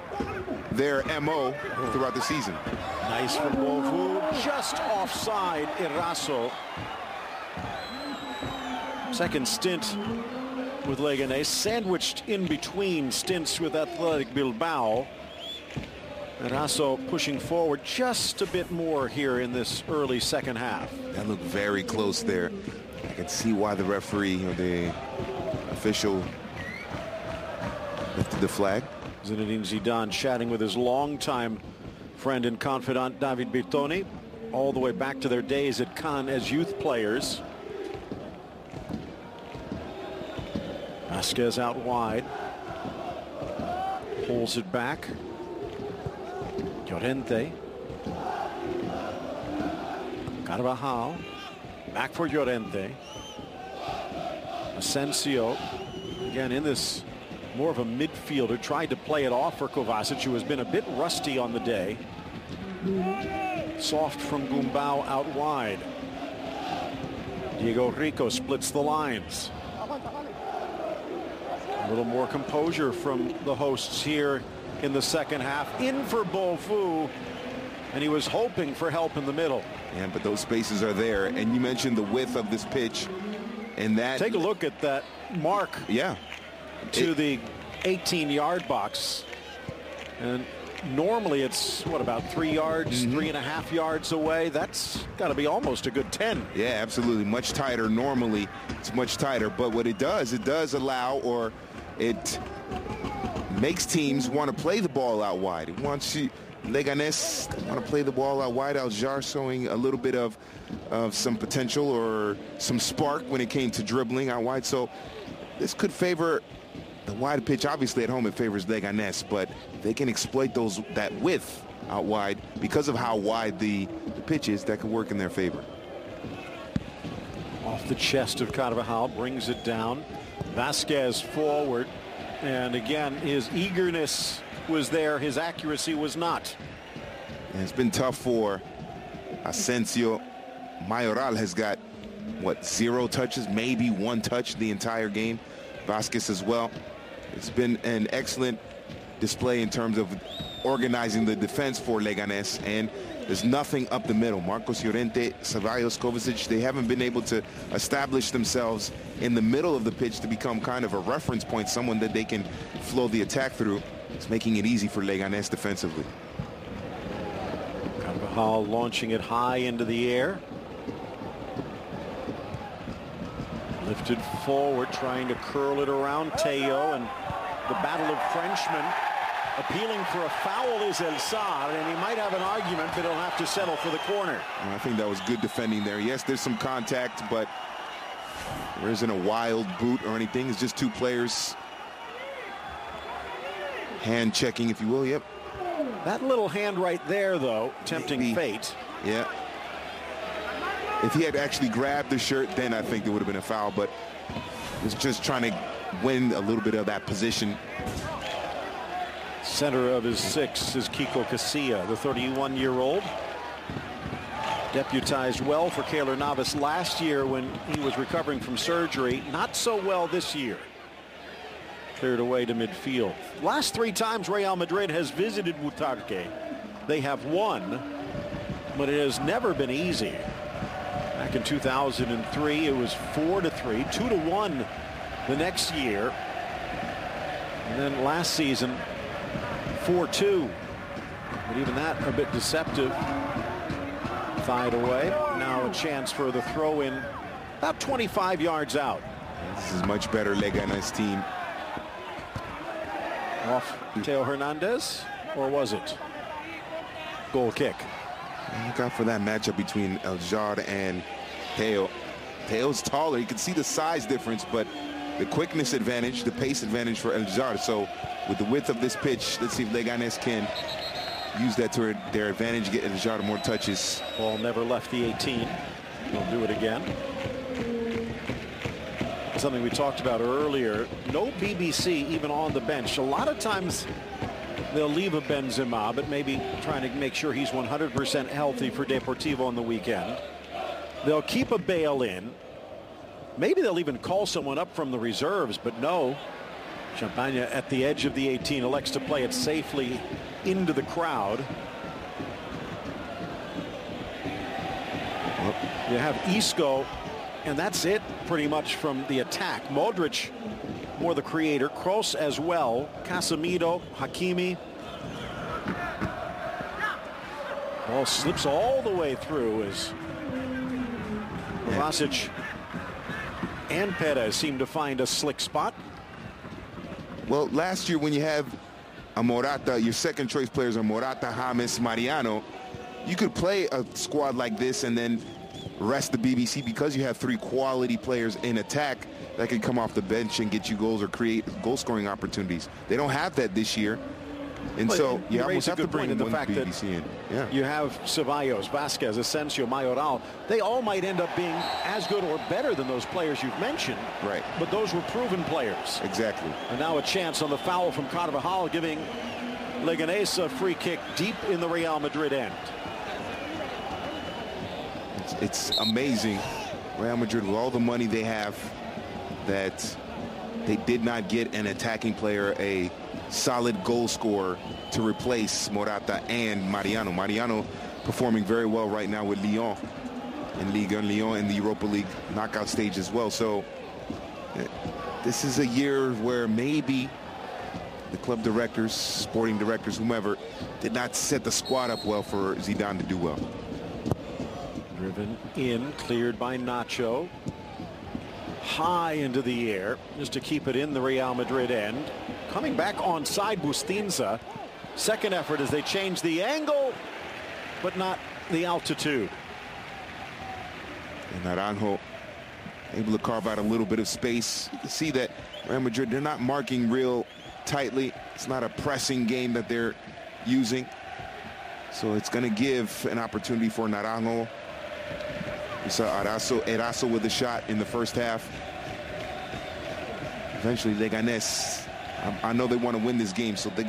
their MO throughout the season. Nice from Beauvais, just offside Eraso. Second stint with Leganes, sandwiched in between stints with Athletic Bilbao. Eraso pushing forward just a bit more here in this early second half. That looked very close there. I can see why the referee or the official lifted the flag. Zinedine Zidane chatting with his longtime friend and confidant David Bertoni, all the way back to their days at Cannes as youth players. Vasquez out wide, pulls it back. Llorente, Carvajal, back for Llorente. Asensio, again in this more of a midfielder, tried to play it off for Kovacic, who has been a bit rusty on the day. Soft from Gumbau out wide. Diego Rico splits the lines. A little more composure from the hosts here in the second half. In for Beauvais, and he was hoping for help in the middle. Yeah, but those spaces are there, and you mentioned the width of this pitch, and that. Take a look at that mark. Yeah. To the 18-yard box, and normally it's, what, about 3 yards, 3.5 yards away. That's got to be almost a good 10. Yeah, absolutely. Much tighter. Normally, it's much tighter. But what it does allow, or it makes teams want to play the ball out wide. It wants you, Leganes want to play the ball out wide. Aljar showing a little bit of some potential or some spark when it came to dribbling out wide. So this could favor the wide pitch. Obviously, at home it favors Leganes, but they can exploit that width out wide because of how wide the pitch is. That could work in their favor. Off the chest of Carvajal, brings it down. Vasquez forward, and again his eagerness was there, his accuracy was not. And it's been tough for Asensio. Mayoral has got, what, 0 touches, maybe 1 touch the entire game. Vasquez as well. It's been an excellent display in terms of organizing the defense for Leganes, and there's nothing up the middle. Marcos Llorente, Ceballos, Kovacic, they haven't been able to establish themselves in the middle of the pitch to become kind of a reference point, someone that they can flow the attack through. It's making it easy for Leganes defensively. Carvajal launching it high into the air. Lifted forward, trying to curl it around Teo, and the battle of Frenchmen. Appealing for a foul is El Sar, and he might have an argument, but he'll have to settle for the corner. And I think that was good defending there. Yes, there's some contact, but there isn't a wild boot or anything. It's just 2 players hand checking, if you will. Yep. That little hand right there, though, tempting Maybe. fate. Yeah. If he had actually grabbed the shirt, then I think there would have been a foul, but it's just trying to win a little bit of that position. Center of his 6 is Kiko Casilla, the 31-year-old. Deputized well for Keylor Navas last year when he was recovering from surgery. Not so well this year. Cleared away to midfield. Last 3 times Real Madrid has visited Butarque, they have won, but it has never been easy. Back in 2003, it was 4-3, 2-1 the next year. And then last season, 4-2. But even that a bit deceptive. Thied away. Now a chance for the throw in about 25 yards out. This is much better Leganes team. Off Teo Hernandez, or was it? Goal kick. Look out for that matchup between Aljar and Teo. Teo's taller. You can see the size difference, but the quickness advantage, the pace advantage for Aljar. So with the width of this pitch, let's see if Leganes can use that to their advantage, get Aljar more touches. Ball never left the 18. They'll do it again. Something we talked about earlier. No BBC even on the bench. A lot of times they'll leave a Benzema, but maybe trying to make sure he's 100% healthy for Deportivo on the weekend. They'll keep a Bale in. Maybe they'll even call someone up from the reserves, but no. Champagne at the edge of the 18 elects to play it safely into the crowd. You have Isco, and that's it pretty much from the attack. Modric, more the creator. Kroos as well. Casemiro, Hakimi. Ball slips all the way through as Kovacic and Perez seem to find a slick spot. Well, last year when you have a Morata, your second choice players are Morata, James, Mariano, you could play a squad like this and then rest the BBC because you have 3 quality players in attack that can come off the bench and get you goals or create goal scoring opportunities. They don't have that this year. And so you almost have to bring one BBC in. Yeah. You have Ceballos, Vasquez, Asensio, Mayoral. They all might end up being as good or better than those players you've mentioned. Right. But those were proven players. Exactly. And now a chance on the foul from Carvajal, giving Leganes a free kick deep in the Real Madrid end. It's amazing, Real Madrid, with all the money they have, that they did not get an attacking player, a solid goal scorer to replace Morata and Mariano. Mariano performing very well right now with Lyon in Ligue 1, Lyon in the Europa League knockout stage as well. So this is a year where maybe the club directors, sporting directors, whomever, did not set the squad up well for Zidane to do well. Driven in, cleared by Nacho. High into the air, just to keep it in the Real Madrid end. Coming back onside Bustinza. Second effort as they change the angle, but not the altitude. And Naranjo able to carve out a little bit of space. You can see that Real Madrid, they're not marking real tightly. It's not a pressing game that they're using. So it's going to give an opportunity for Naranjo. We saw Eraso with a shot in the first half. Eventually, Leganes, I know they want to win this game, so they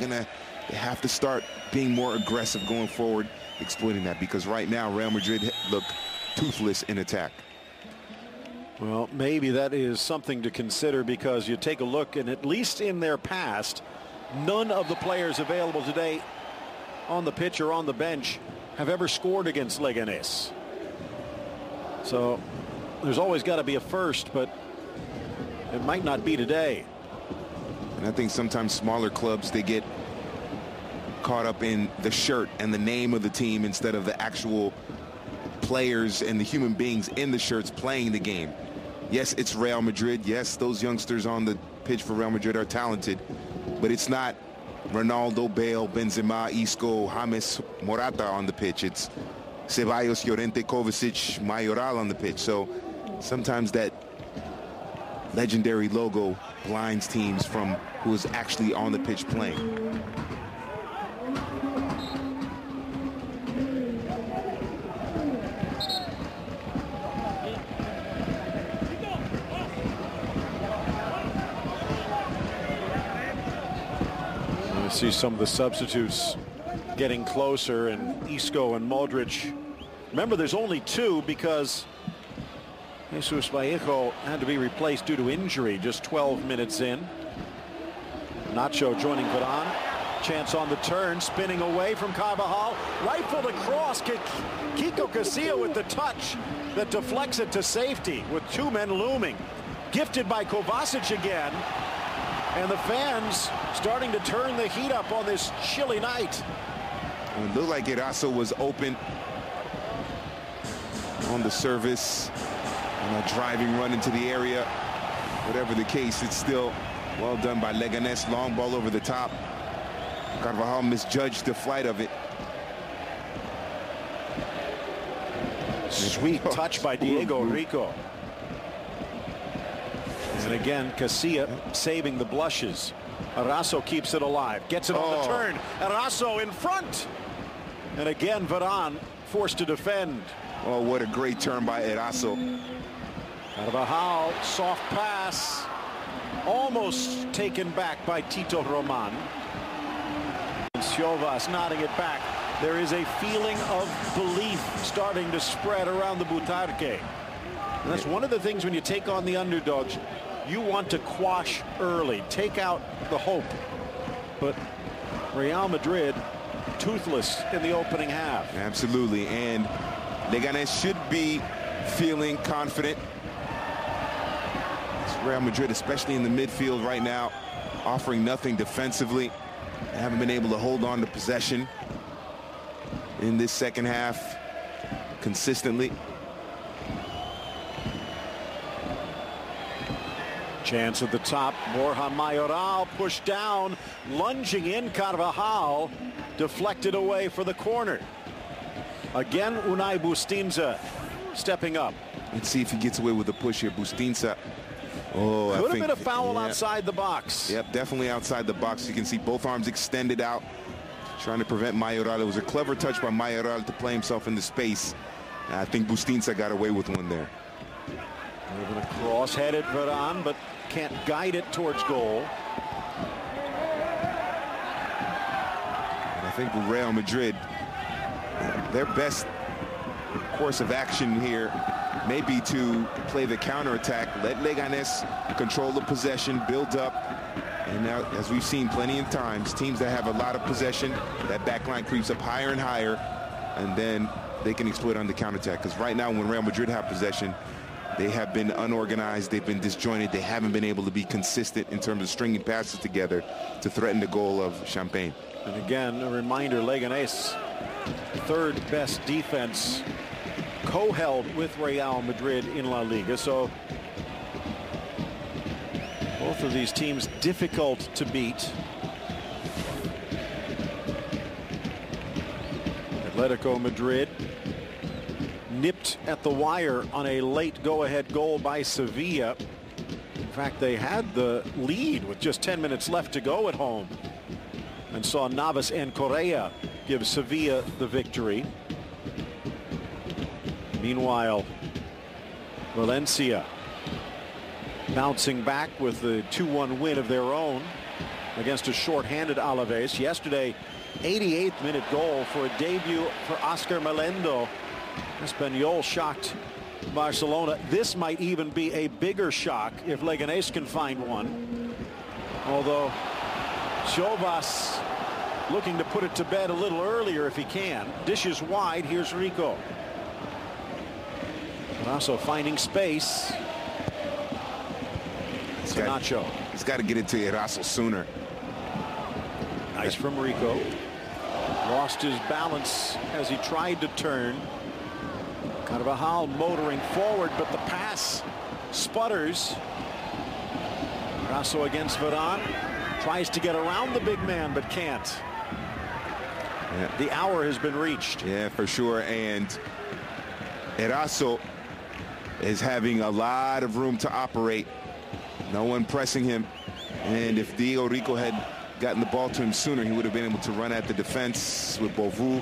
have to start being more aggressive going forward, exploiting that, because right now Real Madrid look toothless in attack. Well, maybe that is something to consider, because you take a look, and at least in their past, none of the players available today on the pitch or on the bench have ever scored against Leganes. So there's always got to be a first, but it might not be today. And I think sometimes smaller clubs, they get caught up in the shirt and the name of the team instead of the actual players and the human beings in the shirts playing the game. Yes, it's Real Madrid. Yes, those youngsters on the pitch for Real Madrid are talented, but it's not Ronaldo, Bale, Benzema, Isco, James, Morata on the pitch. It's Ceballos, Llorente, Kovacic, Mayoral on the pitch. So sometimes that legendary logo blinds teams from who is actually on the pitch playing. See some of the substitutes getting closer, and Isco and Modric. Remember, there's only two because Jesus Vallejo had to be replaced due to injury just 12 minutes in. Nacho joining Varane. Chance on the turn, spinning away from Carvajal. Rifled across. Kiko Casilla with the touch that deflects it to safety with two men looming. Gifted by Kovacic again. And the fans starting to turn the heat up on this chilly night. It looked like Eraso was open on the service, and a driving run into the area. Whatever the case, it's still well done by Leganes. Long ball over the top. Carvajal misjudged the flight of it. Sweet touch by Diego Rico. And again, Casilla saving the blushes. Eraso keeps it alive. Gets it on the turn. Eraso in front. And again, Varane forced to defend. Oh, what a great turn by Eraso. Carvajal, soft pass. Almost taken back by Tito Roman. Siovas nodding it back. There is a feeling of belief starting to spread around the Butarque. And that's one of the things when you take on the underdogs. You want to quash early, take out the hope. But Real Madrid, toothless in the opening half. Absolutely, and Leganes should be feeling confident. It's Real Madrid, especially in the midfield right now, offering nothing defensively. They haven't been able to hold on to possession in this second half consistently. Chance at the top. Borja Mayoral pushed down, lunging in. Carvajal deflected away for the corner. Again, Unai Bustinza stepping up. Let's see if he gets away with the push here. Bustinza. Oh, could have been a foul outside the box. Yep, definitely outside the box. You can see both arms extended out, trying to prevent Mayoral. It was a clever touch by Mayoral to play himself into space. And I think Bustinza got away with one there. Moving across, headed Varane, but can't guide it towards goal. And I think with Real Madrid, their best course of action here may be to play the counterattack, let Leganes control the possession, build up. And now, as we've seen plenty of times, teams that have a lot of possession, that back line creeps up higher and higher, and then they can exploit on the counterattack. Because right now, when Real Madrid have possession, They have been unorganized. They've been disjointed. They haven't been able to be consistent in terms of stringing passes together to threaten the goal of Champagne. And again, a reminder, Leganes, third best defense, co-held with Real Madrid in La Liga. So both of these teams difficult to beat. Atletico Madrid nipped at the wire on a late go-ahead goal by Sevilla. In fact, they had the lead with just 10 minutes left to go at home and saw Navas and Correa give Sevilla the victory. Meanwhile, Valencia bouncing back with the 2-1 win of their own against a short-handed Alaves. Yesterday, 88th minute goal for a debut for Oscar Melendo. Espanyol shocked Barcelona. This might even be a bigger shock if Leganes can find one. Although Chobas looking to put it to bed a little earlier if he can. Dishes wide. Here's Rico. Also finding space. Nacho. He's got to get it to Eraso sooner. Nice from Rico. Lost his balance as he tried to turn. Carvajal motoring forward, but the pass sputters. Eraso against Varane. Tries to get around the big man, but can't. Yeah. The hour has been reached. Yeah, for sure. And Eraso is having a lot of room to operate. No one pressing him. And if Diego Rico had gotten the ball to him sooner, he would have been able to run at the defense with Bovu.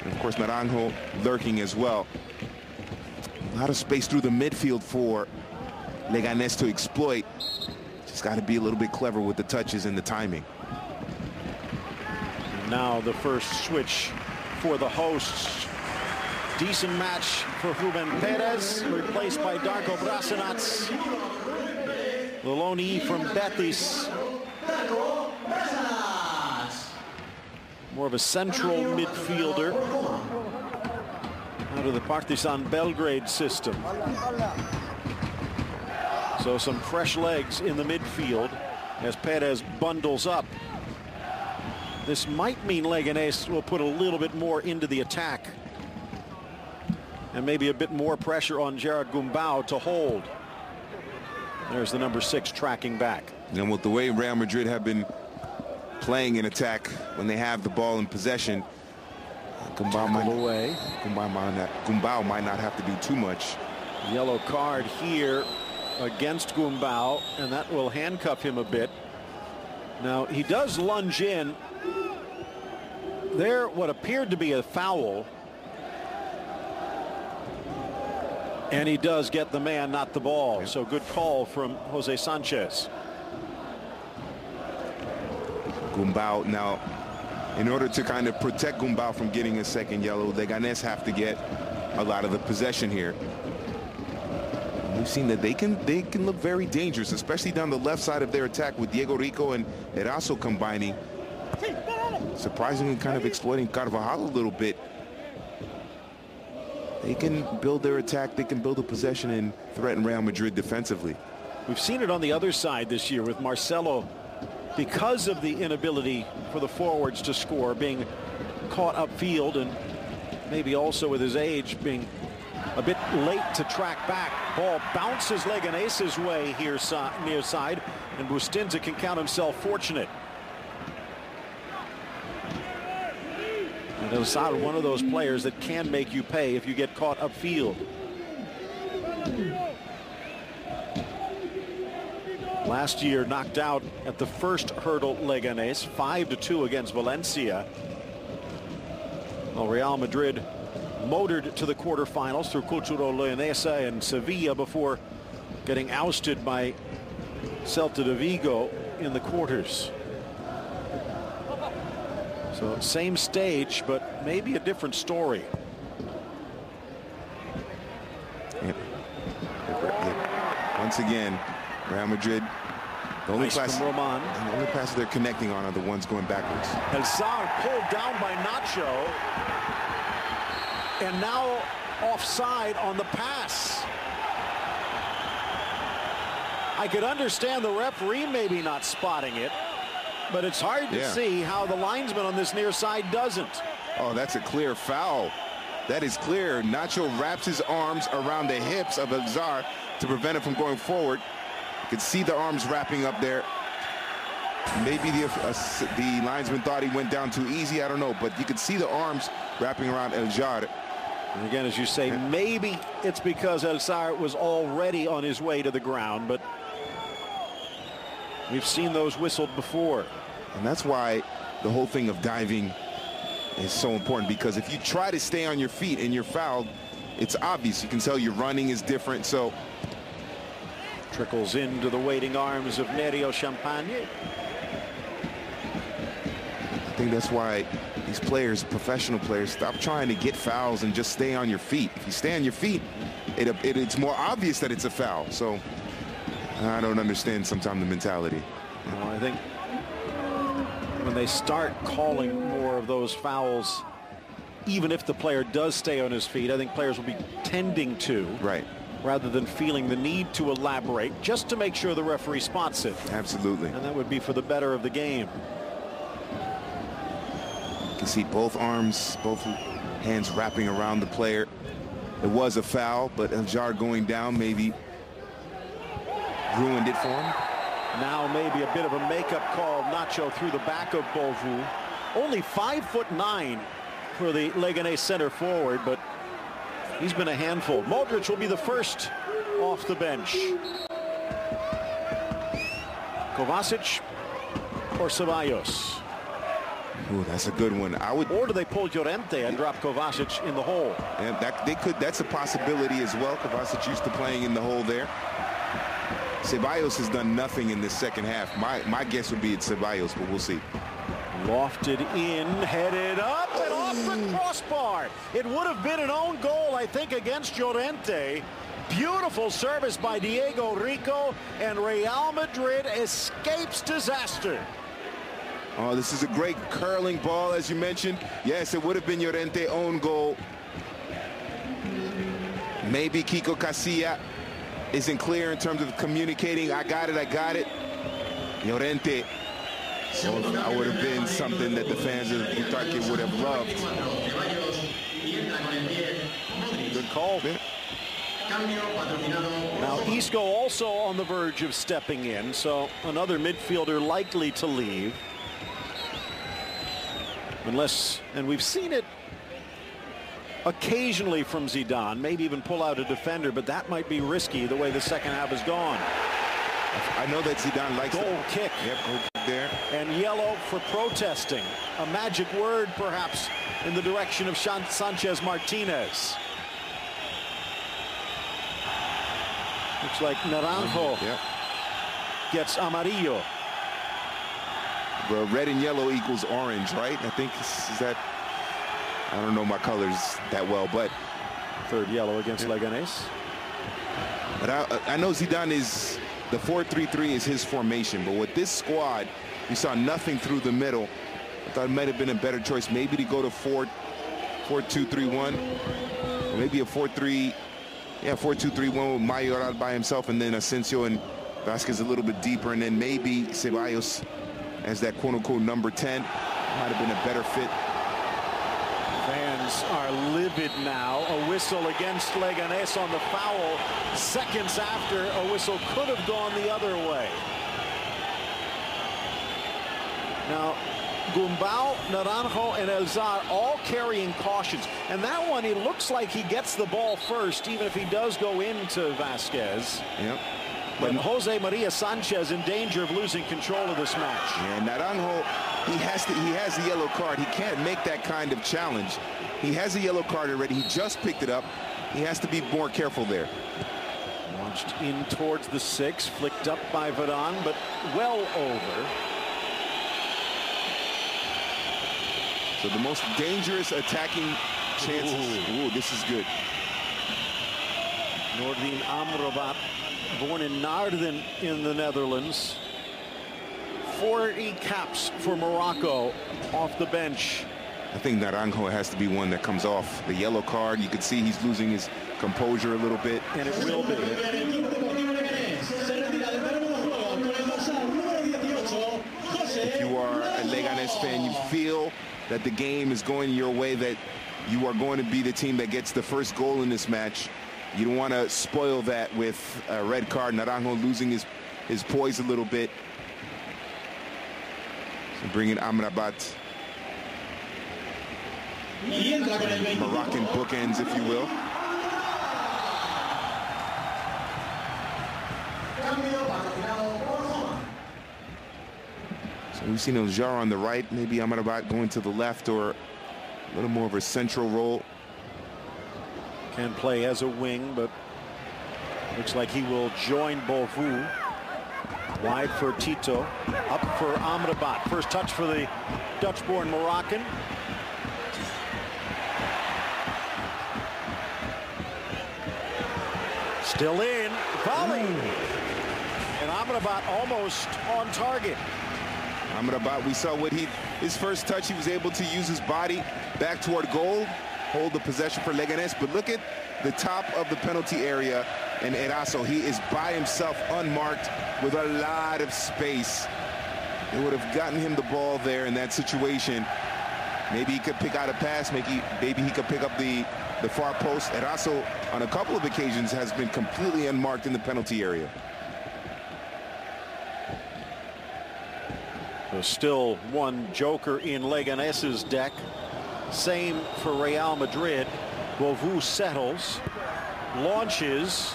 And of course, Naranjo lurking as well. A lot of space through the midfield for Leganes to exploit. Just got to be a little bit clever with the touches and the timing. Now the first switch for the hosts. Decent match for Ruben Perez, replaced by Darko Brasinac. The loanee from Betis. More of a central midfielder out of the Partizan Belgrade system. So some fresh legs in the midfield as Perez bundles up. This might mean Leganes will put a little bit more into the attack and maybe a bit more pressure on Gerard Gumbau to hold. There's the number 6 tracking back. And with the way Real Madrid have been playing in attack when they have the ball in possession, Gumbau might not have to do too much. Yellow card here against Gumbau, and that will handcuff him a bit. Now he does lunge in. There what appeared to be a foul, and he does get the man, not the ball. Yep. So good call from Jose Sanchez. Gumbau now, in order to kind of protect Gumbau from getting a second yellow, Leganes have to get a lot of the possession here. We've seen that they can look very dangerous, especially down the left side of their attack with Diego Rico and Eraso combining. Surprisingly kind of exploiting Carvajal a little bit. They can build their attack, they can build a possession and threaten Real Madrid defensively. We've seen it on the other side this year with Marcelo, because of the inability for the forwards to score, being caught upfield, and maybe also with his age being a bit late to track back. Ball bounces Leganes' way here near side, and Bustinza can count himself fortunate. And Elzar, one of those players that can make you pay if you get caught upfield. Last year knocked out at the first hurdle Leganes 5-2 against Valencia. Well, Real Madrid motored to the quarterfinals through Cultural Leonesa and Sevilla before getting ousted by Celta de Vigo in the quarters. So same stage, but maybe a different story. Yep. Once again, Real Madrid, the only passes they're connecting on are the ones going backwards. Elzar pulled down by Nacho, and now offside on the pass. I could understand the referee maybe not spotting it, but it's hard to see how the linesman on this near side doesn't. Oh, that's a clear foul. That is clear. Nacho wraps his arms around the hips of Elzar to prevent him from going forward. You can see the arms wrapping up there. Maybe the linesman thought he went down too easy. I don't know, but you could see the arms wrapping around Elzar. And again, as you say, maybe it's because Elzar was already on his way to the ground, but we've seen those whistled before. And that's why the whole thing of diving is so important, because if you try to stay on your feet and you're fouled, it's obvious. You can tell your running is different. So trickles into the waiting arms of Nerio Champagne. I think that's why these players, professional players, stop trying to get fouls and just stay on your feet. If you stay on your feet, it's more obvious that it's a foul. So I don't understand sometimes the mentality. Well, I think when they start calling more of those fouls, even if the player does stay on his feet, I think players will be tending to, rather than feeling the need to elaborate, just to make sure the referee spots it. Absolutely. And that would be for the better of the game. You can see both arms, both hands wrapping around the player. It was a foul, but Elzar going down maybe ruined it for him. Now maybe a bit of a makeup call. Nacho through the back of Beauvou. Only 5'9" for the Leganes center forward, but he's been a handful. Modric will be the first off the bench. Kovacic or Ceballos? Ooh, that's a good one. Or do they pull Llorente and drop Kovacic in the hole? And that's a possibility as well. Kovacic used to playing in the hole there. Ceballos has done nothing in this second half. My guess would be it's Ceballos, but we'll see. Lofted in, headed up, and off the crossbar. It would have been an own goal, I think, against Llorente. Beautiful service by Diego Rico, and Real Madrid escapes disaster. Oh, this is a great curling ball, as you mentioned. Yes, it would have been Llorente own goal. Maybe Kiko Casilla isn't clear in terms of communicating. I got it. Llorente. That would have been something that the fans of Butarque would have loved. Good call. Yeah. Now Isco also on the verge of stepping in, so another midfielder likely to leave. Unless, and we've seen it occasionally from Zidane, maybe even pull out a defender, but that might be risky the way the second half has gone. I know that Zidane likes goal kick. Yep, goal kick there. And yellow for protesting. A magic word, perhaps, in the direction of Sanchez Martinez. Looks like Naranjo gets amarillo. Well, red and yellow equals orange, right? I think is that. I don't know my colors that well, but third yellow against Leganes. But I know Zidane is the 4-3-3 is his formation, but with this squad, you saw nothing through the middle. I thought it might have been a better choice, maybe to go to 4-2-3-1, or maybe a 4-3. Yeah, 4-2-3-1 with Mayoral by himself, and then Asensio and Vasquez a little bit deeper, and then maybe Ceballos as that quote-unquote number 10. Might have been a better fit. Fans are livid now. A whistle against Leganes on the foul. Seconds after, a whistle could have gone the other way. Now, Gumbau, Naranjo, and Elzar all carrying cautions. And that one, it looks like he gets the ball first, even if he does go into Vasquez. Yep. But Jose Maria Sanchez in danger of losing control of this match. Yeah, Naranjo, he has the yellow card. He can't make that kind of challenge. He has a yellow card already. He just picked it up. He has to be more careful there. Launched in towards the 6, flicked up by Varane, but well over. So the most dangerous attacking chances. Ooh, this is good. Noordin Amrabat, born in Naarden in the Netherlands. 40 caps for Morocco off the bench. I think Naranjo has to be one that comes off. The yellow card, you can see he's losing his composure a little bit. And it will be. fan, you feel that the game is going your way, that you are going to be the team that gets the first goal in this match. You don't want to spoil that with a red card. Naranjo losing his poise a little bit. So bringing Amrabat. Moroccan bookends, if you will. So we've seen Eljar on the right, maybe Amrabat going to the left, or a little more of a central role. Can play as a wing, but looks like he will join Bovu. Wide for Tito, up for Amrabat. First touch for the Dutch-born Moroccan. Still in, volley. And Amrabat almost on target. Amrabat, we saw what his first touch, he was able to use his body back toward goal, hold the possession for Leganes. But look at the top of the penalty area, and Eraso, he is by himself, unmarked, with a lot of space. It would have gotten him the ball there in that situation. Maybe he could pick out a pass, maybe he could pick up the far post. Eraso, on a couple of occasions, has been completely unmarked in the penalty area. So still one joker in Leganes' deck. Same for Real Madrid. Bovu settles, launches,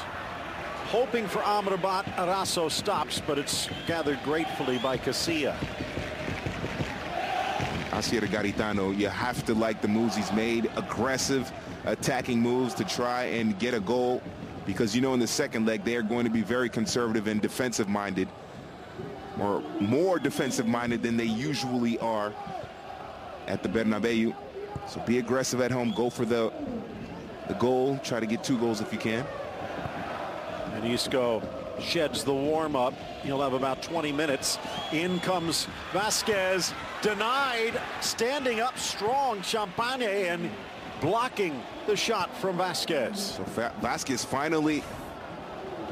hoping for Amrabat. Eraso stops, but it's gathered gratefully by Casilla. Asier Garitano, you have to like the moves he's made. Aggressive, attacking moves to try and get a goal, because you know in the second leg they are going to be very conservative and defensive-minded, or more defensive-minded than they usually are at the Bernabeu. So be aggressive at home, go for the goal, try to get 2 goals if you can. And Isco sheds the warm-up. He'll have about 20 minutes. In comes Vasquez, denied, standing up strong, Champagne, and blocking the shot from Vasquez. So Vasquez finally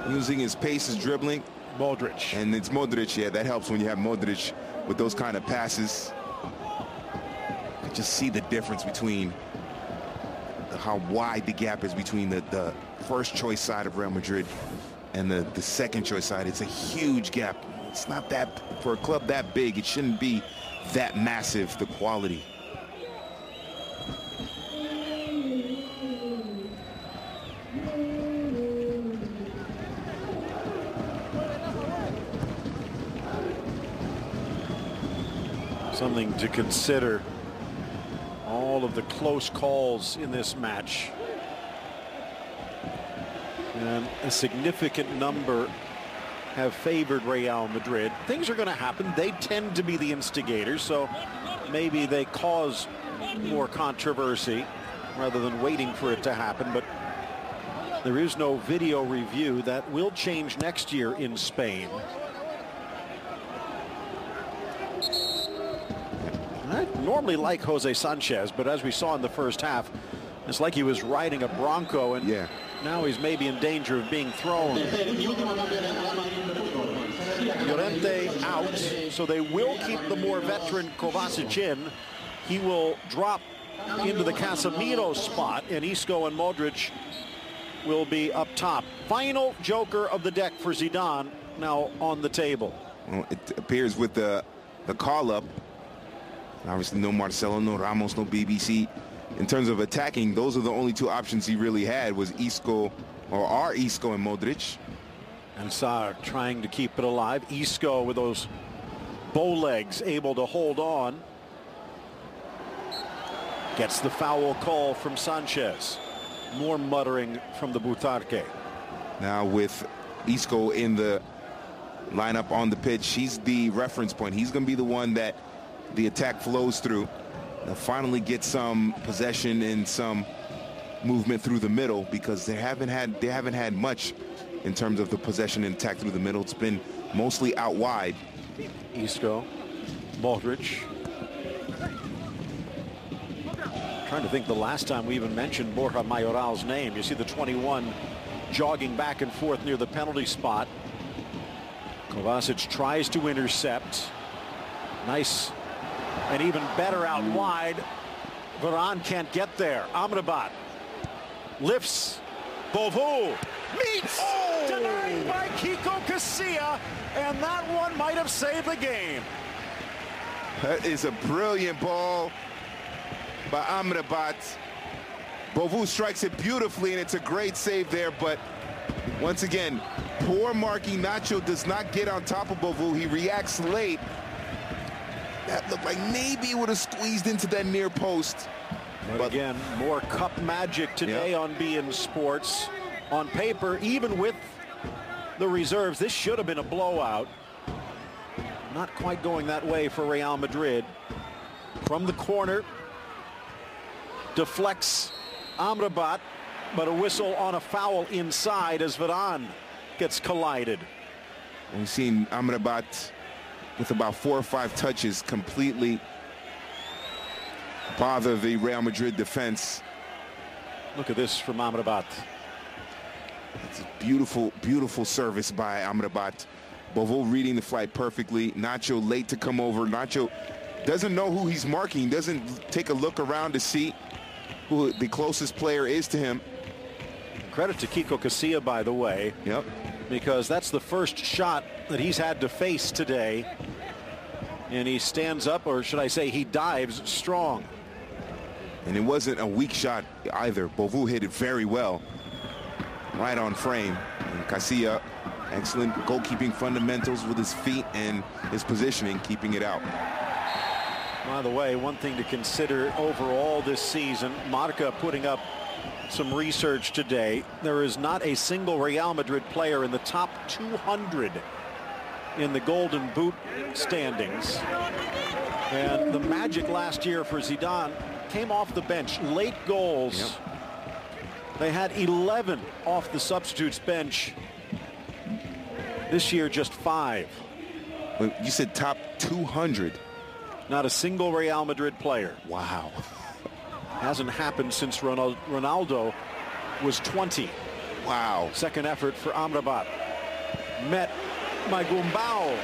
using his pace, his dribbling. Modric. And it's Modric, yeah, that helps when you have Modric with those kind of passes. You just see the difference between how wide the gap is between the first choice side of Real Madrid and the second choice side. It's a huge gap. It's not that, for a club that big, it shouldn't be that massive, the quality. Something to consider. All of the close calls in this match. And a significant number have favored Real Madrid. Things are going to happen. They tend to be the instigators, so maybe they cause more controversy rather than waiting for it to happen. But there is no video review. That will change next year in Spain. I normally like Jose Sanchez, but as we saw in the first half, it's like he was riding a Bronco, and now he's maybe in danger of being thrown. Llorente out, so they will keep the more veteran Kovacic in. He will drop into the Casemiro spot, and Isco and Modric will be up top. Final joker of the deck for Zidane now on the table. Well, it appears with the call-up, obviously no Marcelo, no Ramos, no BBC. In terms of attacking, those are the only 2 options he really had, was Isco, or are Isco and Modric. And Sarr trying to keep it alive. Isco with those bow legs able to hold on. Gets the foul call from Sanchez. More muttering from the Butarque. Now with Isco in the lineup on the pitch, he's the reference point. He's going to be the one that the attack flows through. They'll finally get some possession and some movement through the middle, because they haven't had much in terms of the possession and attack through the middle. It's been mostly out wide. Isco, Modric. Trying to think the last time we even mentioned Borja Mayoral's name. You see the 21 jogging back and forth near the penalty spot. Kovacic tries to intercept. Nice And even better out wide. Varane can't get there. Amrabat lifts. Bovu meets. Denied by Kiko Casilla. And that one might have saved the game. That is a brilliant ball by Amrabat. Bovu strikes it beautifully, and it's a great save there. But once again, poor marking. Nacho does not get on top of Bovu. He reacts late. That looked like maybe it would have squeezed into that near post. But again, more cup magic today on beIN Sports. On paper, even with the reserves, this should have been a blowout. Not quite going that way for Real Madrid. From the corner, deflects Amrabat, but a whistle on a foul inside as Varane gets collided. We've seen Amrabat with about 4 or 5 touches completely bother the Real Madrid defense. Look at this from Amrabat. It's a beautiful, beautiful service by Amrabat. Bovu reading the flight perfectly. Nacho late to come over. Nacho doesn't know who he's marking. Doesn't take a look around to see who the closest player is to him. Credit to Kiko Casilla, by the way. Yep. Because that's the first shot that he's had to face today. And he stands up, or should I say he dives strong. And it wasn't a weak shot either. Bovu hit it very well. Right on frame. And Casilla, excellent goalkeeping fundamentals with his feet and his positioning, keeping it out. By the way, one thing to consider overall this season, Marca putting up some research today. There is not a single Real Madrid player in the top 200 in the Golden Boot standings. And the magic last year for Zidane came off the bench. Late goals. Yep. They had 11 off the substitutes bench. This year, just 5. You said top 200. Not a single Real Madrid player. Wow. Hasn't happened since Ronaldo was 20. Wow. Second effort for Amrabat. Met by Gumbau,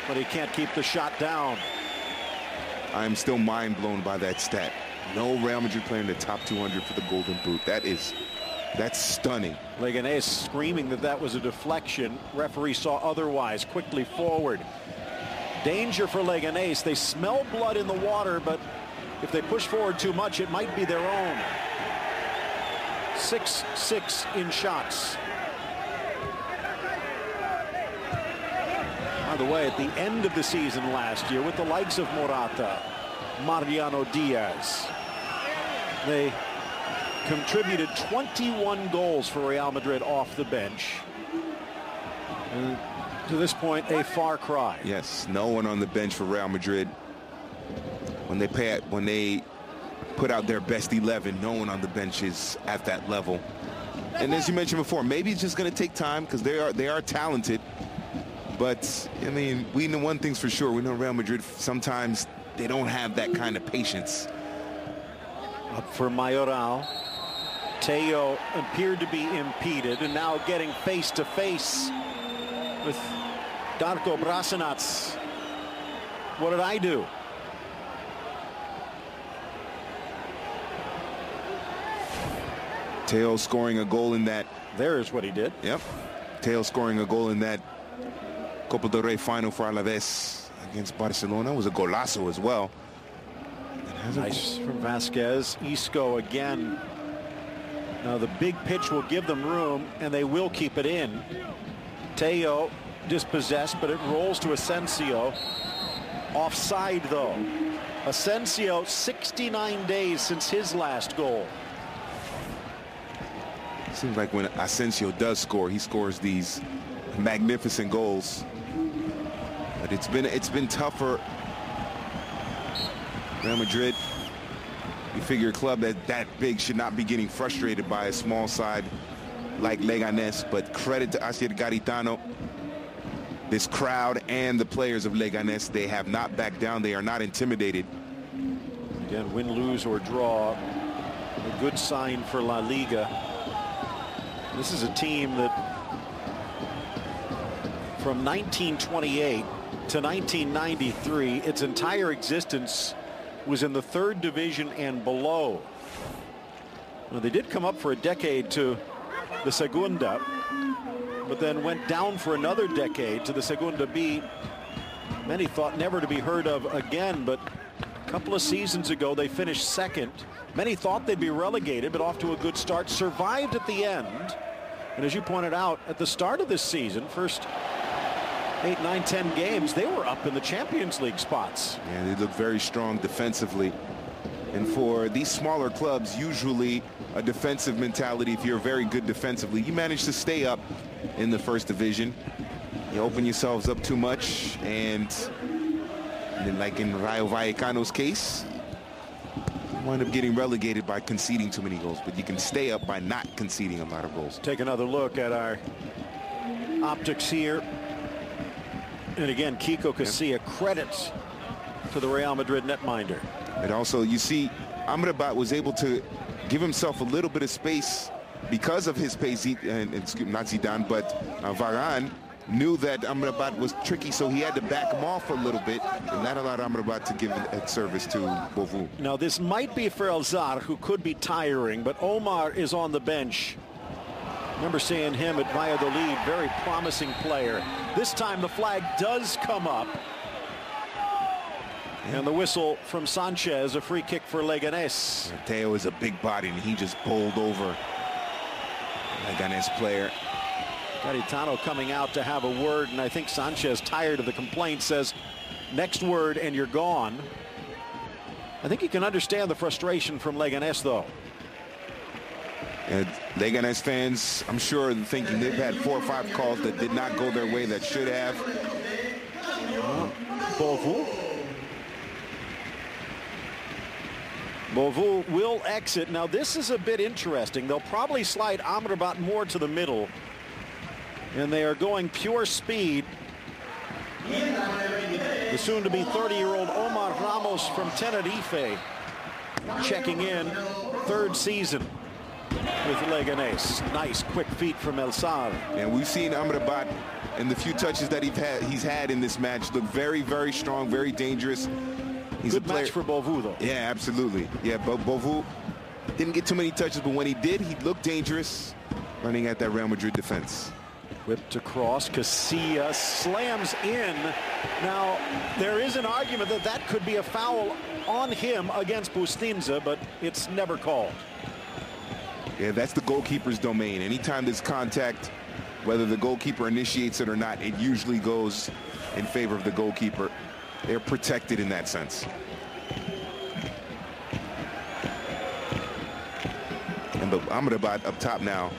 but he can't keep the shot down. I'm still mind blown by that stat. No Real Madrid player in the top 200 for the Golden Boot. That's stunning. Leganes screaming that that was a deflection. Referee saw otherwise. Quickly forward. Danger for Leganes. They smell blood in the water, but if they push forward too much, it might be their own. 6-6 in shots. By the way, at the end of the season last year, with the likes of Morata, Mariano Diaz, they contributed 21 goals for Real Madrid off the bench. And to this point, a far cry. Yes, no one on the bench for Real Madrid. When they put out their best 11, no one on the bench is at that level. And as you mentioned before, maybe it's just going to take time because they are talented. But I mean, we know one thing's for sure. We know Real Madrid sometimes they don't have that kind of patience. Up for Mayoral. Teo appeared to be impeded, and now getting face to face with Darko Brasanac. What did I do? Teo scoring a goal in that. There's what he did. Yep. Teo scoring a goal in that Copa del Rey final for Alaves against Barcelona. It was a golazo as well. Nice from Vasquez. Isco again. Now the big pitch will give them room, and they will keep it in. Teo dispossessed, but it rolls to Asensio. Offside, though. Asensio, 69 days since his last goal. Seems like when Asensio does score, he scores these magnificent goals. But it's been tougher. Real Madrid, you figure a club that big should not be getting frustrated by a small side like Leganes, but credit to Asier Garitano, this crowd and the players of Leganes. They have not backed down. They are not intimidated. Again, win, lose, or draw, a good sign for La Liga. This is a team that from 1928 to 1993. Its entire existence was in the 3rd division and below. Well, they did come up for a decade to the Segunda, but then went down for another decade to the Segunda B. Many thought never to be heard of again, but a couple of seasons ago they finished 2nd. Many thought they'd be relegated, but off to a good start, survived at the end. And as you pointed out, at the start of this season, first 8, 9, 10 games, they were up in the Champions League spots. Yeah, they look very strong defensively. And for these smaller clubs, usually a defensive mentality, if you're very good defensively, you manage to stay up in the 1st division. You open yourselves up too much, and then like in Rayo Vallecano's case, you wind up getting relegated by conceding too many goals, but you can stay up by not conceding a lot of goals. Take another look at our optics here. And again, Kiko Casilla credits to the Real Madrid netminder. And also, you see, Amrabat was able to give himself a little bit of space because of his pace. Not Zidane, but Varane knew that Amrabat was tricky, so he had to back him off a little bit, and that allowed Amrabat to give a service to Bovu. Now, this might be for El Zar, who could be tiring, but Omar is on the bench. Remember seeing him at Valladolid, very promising player. This time the flag does come up. And the whistle from Sanchez, a free kick for Leganes. Teo is a big body, and he just bowled over Leganes player. Garitano coming out to have a word, and I think Sanchez, tired of the complaint, says, next word and you're gone. I think you can understand the frustration from Leganes, though. And Leganes fans, I'm sure, thinking they've had 4 or 5 calls that did not go their way that should have. Bovu will exit. Now, this is a bit interesting. They'll probably slide Amrabat more to the middle, and they are going pure speed. The soon-to-be 30-year-old Omar Ramos from Tenerife checking in, 3rd season with Leganes. Nice quick feet from El Zar. And we've seen Amrabat in the few touches that he's had in this match look very, very strong, very dangerous. He's good match for Bovu, though. Yeah, absolutely. Yeah, but Bovu didn't get too many touches, but when he did, he looked dangerous running at that Real Madrid defense. Whipped across. Casilla slams in. Now, there is an argument that that could be a foul on him against Bustinza, but it's never called. Yeah, that's the goalkeeper's domain. Anytime there's contact, whether the goalkeeper initiates it or not, it usually goes in favor of the goalkeeper. They're protected in that sense. And but Amrabat up top now.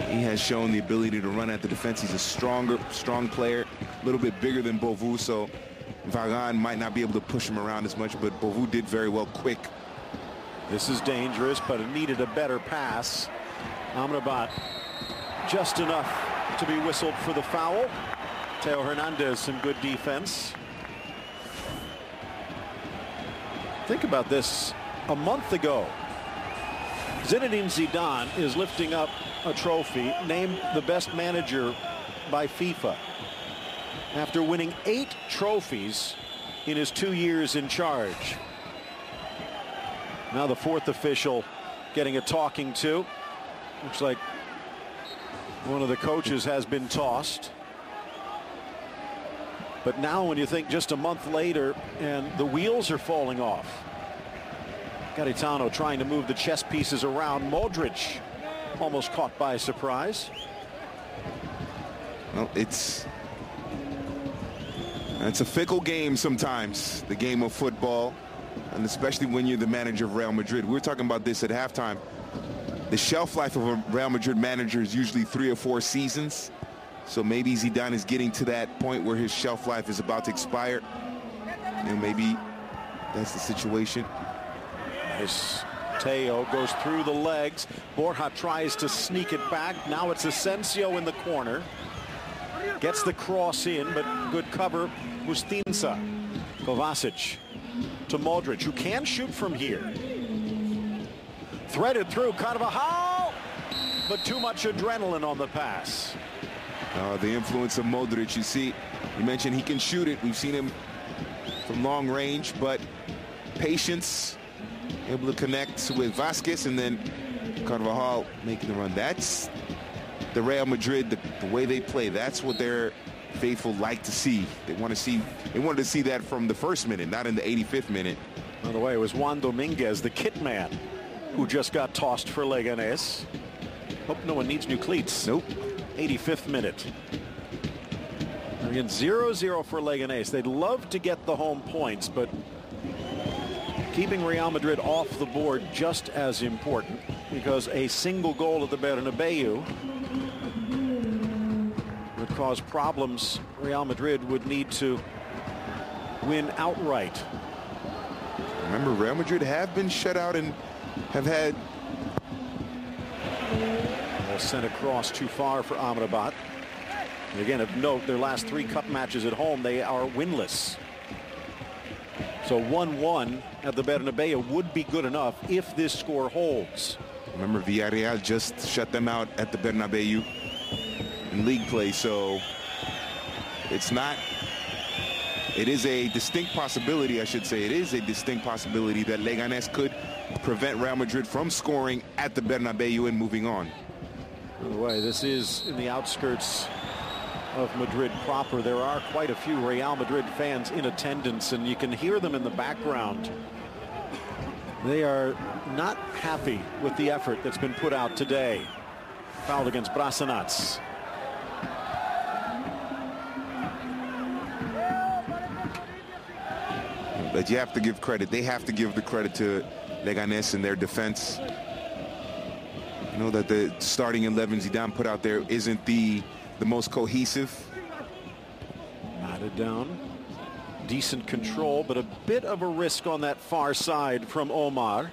He has shown the ability to run at the defense. He's a strong player, a little bit bigger than Bovu, so Varane might not be able to push him around as much, but Bovu did very well quick. This is dangerous, but it needed a better pass. Amrabat just enough to be whistled for the foul. Teo Hernandez, some good defense. Think about this. A month ago, Zinedine Zidane is lifting up a trophy named the best manager by FIFA after winning 8 trophies in his 2 years in charge. Now the 4th official getting a talking to. Looks like one of the coaches has been tossed. But now when you think just a month later and the wheels are falling off. Garitano trying to move the chess pieces around. Modric almost caught by surprise. Well, it's a fickle game sometimes, the game of football, and especially when you're the manager of Real Madrid. We were talking about this at halftime. The shelf life of a Real Madrid manager is usually 3 or 4 seasons. So maybe Zidane is getting to that point where his shelf life is about to expire. And maybe that's the situation. Nice. Teo goes through the legs. Borja tries to sneak it back. Now it's Asensio in the corner. Gets the cross in, but good cover. Bustinza. Kovacic to Modric, who can shoot from here. Threaded through Carvajal, but too much adrenaline on the pass. The influence of Modric, you see, you mentioned he can shoot it. We've seen him from long range, but patience, able to connect with Vasquez, and then Carvajal making the run. That's the Real Madrid, the way they play. That's what their faithful like to see. They wanted to see that from the first minute, not in the 85th minute. By the way, it was Juan Dominguez, the kit man, who just got tossed for Leganes. Hope no one needs new cleats. Nope. 85th minute. Again, 0-0 for Leganes. They'd love to get the home points, but keeping Real Madrid off the board just as important, because a single goal at the Bernabeu would cause problems. Real Madrid would need to win outright. Remember, Real Madrid have been shut out and have had... Ball sent across too far for Amrabat. And again, of note, their last 3 cup matches at home, they are winless. So 1-1 at the Bernabeu would be good enough if this score holds. Remember, Villarreal just shut them out at the Bernabeu in league play, so it is a distinct possibility, I should say. It is a distinct possibility that Leganes could prevent Real Madrid from scoring at the Bernabeu and moving on. By the way, this is in the outskirts of Madrid proper. There are quite a few Real Madrid fans in attendance, and you can hear them in the background. They are not happy with the effort that's been put out today. Foul against Brassanats. But you have to give credit. They have to give the credit to Leganes and their defense. I know that the starting 11 Zidane put out there isn't the most cohesive. Knotted down. Decent control, but a bit of a risk on that far side from Omar.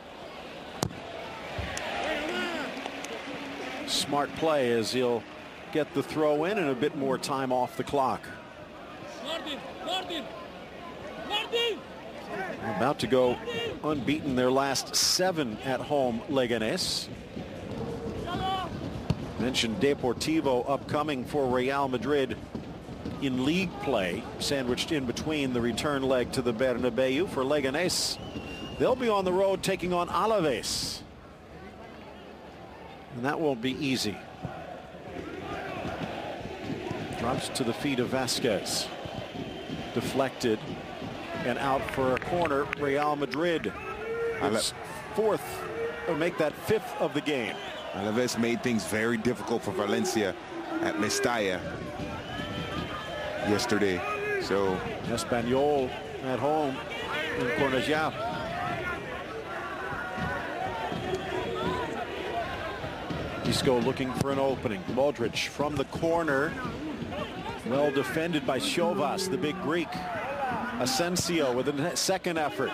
Smart play as he'll get the throw in and a bit more time off the clock. About to go unbeaten their last 7 at home, Leganes. Mentioned Deportivo upcoming for Real Madrid in league play, sandwiched in between the return leg to the Bernabeu. For Leganes, they'll be on the road taking on Alaves. And that won't be easy. Drops to the feet of Vasquez. Deflected and out for a corner. Real Madrid. It's 4th, or make that 5th of the game. Alaves made things very difficult for Valencia at Mestalla yesterday. So Espanyol at home in Cornellà. Isco looking for an opening. Modric from the corner. Well defended by Chauvas, the big Greek. Asensio with a second effort.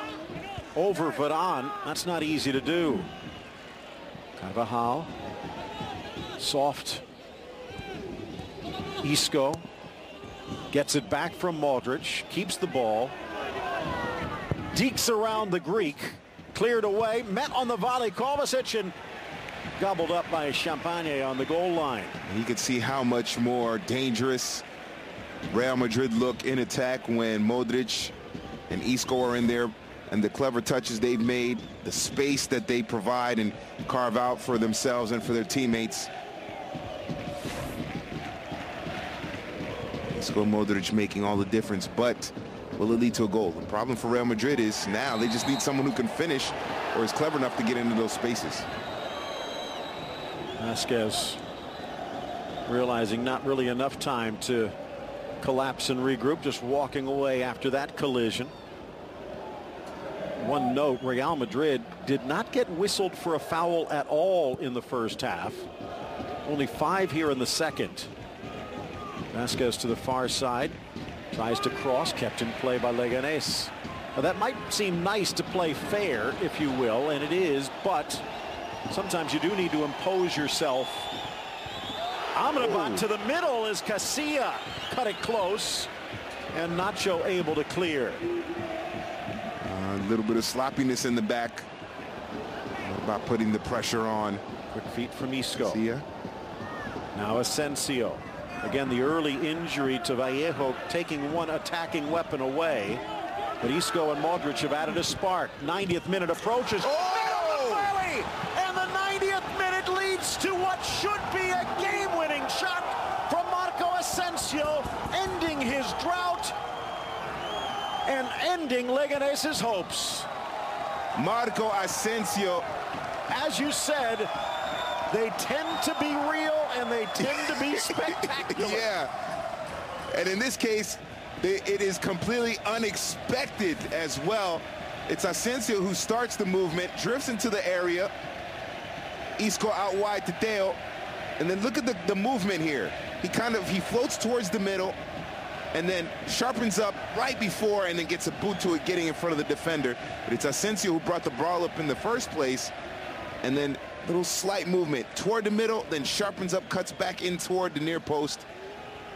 Over Varane. That's not easy to do. Carvajal. Soft. Isco. Gets it back from Modric. Keeps the ball. Dekes around the Greek. Cleared away. Met on the volley. Kovacic and gobbled up by Champagne on the goal line. You can see how much more dangerous Real Madrid look in attack when Modric and Isco are in there, and the clever touches they've made, the space that they provide and carve out for themselves and for their teammates. Isco and Modric making all the difference, but will it lead to a goal? The problem for Real Madrid is now they just need someone who can finish or is clever enough to get into those spaces. Vasquez realizing not really enough time to collapse and regroup, just walking away after that collision. One note, Real Madrid did not get whistled for a foul at all in the first half. Only 5 here in the second. Vasquez to the far side, tries to cross, kept in play by Leganes. Now that might seem nice to play fair, if you will, and it is, but sometimes you do need to impose yourself. Amrabat to the middle as Casilla cut it close, and Nacho able to clear. A little bit of sloppiness in the back about putting the pressure on. Quick feet from Isco. Casilla. Now Asensio. Again, the early injury to Vallejo taking one attacking weapon away. But Isco and Modric have added a spark. 90th minute approaches. Oh! And the 90th minute leads to what should be a game-winning shot from Marco Asensio, ending his drought and ending Leganes' hopes. Marco Asensio. As you said, they tend to be real and they tend to be spectacular. Yeah. And in this case, it is completely unexpected as well. It's Asensio who starts the movement, drifts into the area. Isco out wide to Theo. And then look at the movement here. He floats towards the middle and then sharpens up right before and then gets a boot to it, getting in front of the defender. But it's Asensio who brought the ball up in the first place. And then little slight movement toward the middle, then sharpens up, cuts back in toward the near post,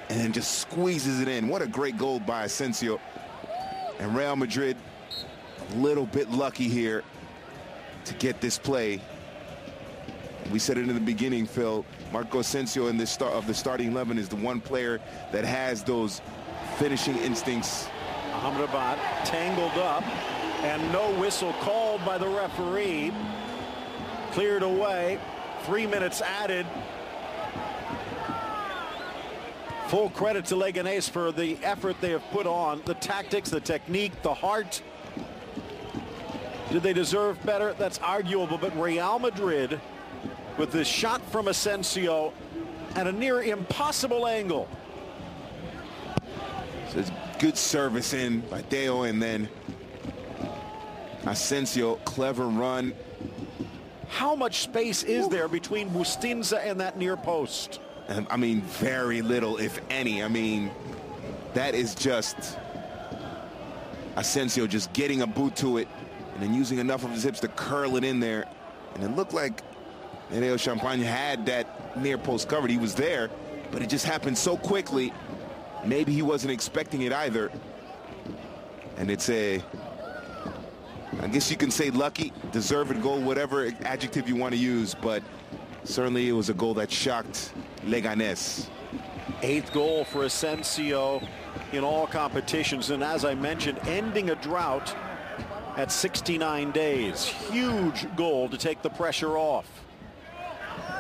and then just squeezes it in. What a great goal by Asensio. And Real Madrid, a little bit lucky here to get this play. We said it in the beginning, Phil. Marco Asensio in this of the starting 11 is the one player that has those finishing instincts. Amrabat tangled up, and no whistle called by the referee. Cleared away. 3 minutes added. Full credit to Leganes for the effort they have put on, the tactics, the technique, the heart. Did they deserve better? That's arguable, but Real Madrid, with this shot from Asensio at a near impossible angle. So it's good service in by Theo, and then Asensio, clever run. How much space is there between Bustinza and that near post? I mean, very little, if any. I mean, that is just Asensio just getting a boot to it and then using enough of his hips to curl it in there. And it looked like Nereo Champagne had that near post covered. He was there, but it just happened so quickly. Maybe he wasn't expecting it either. And it's I guess you can say lucky, deserved goal, whatever adjective you want to use, but certainly it was a goal that shocked Leganes. 8th goal for Asensio in all competitions, and as I mentioned, ending a drought at 69 days. Huge goal to take the pressure off.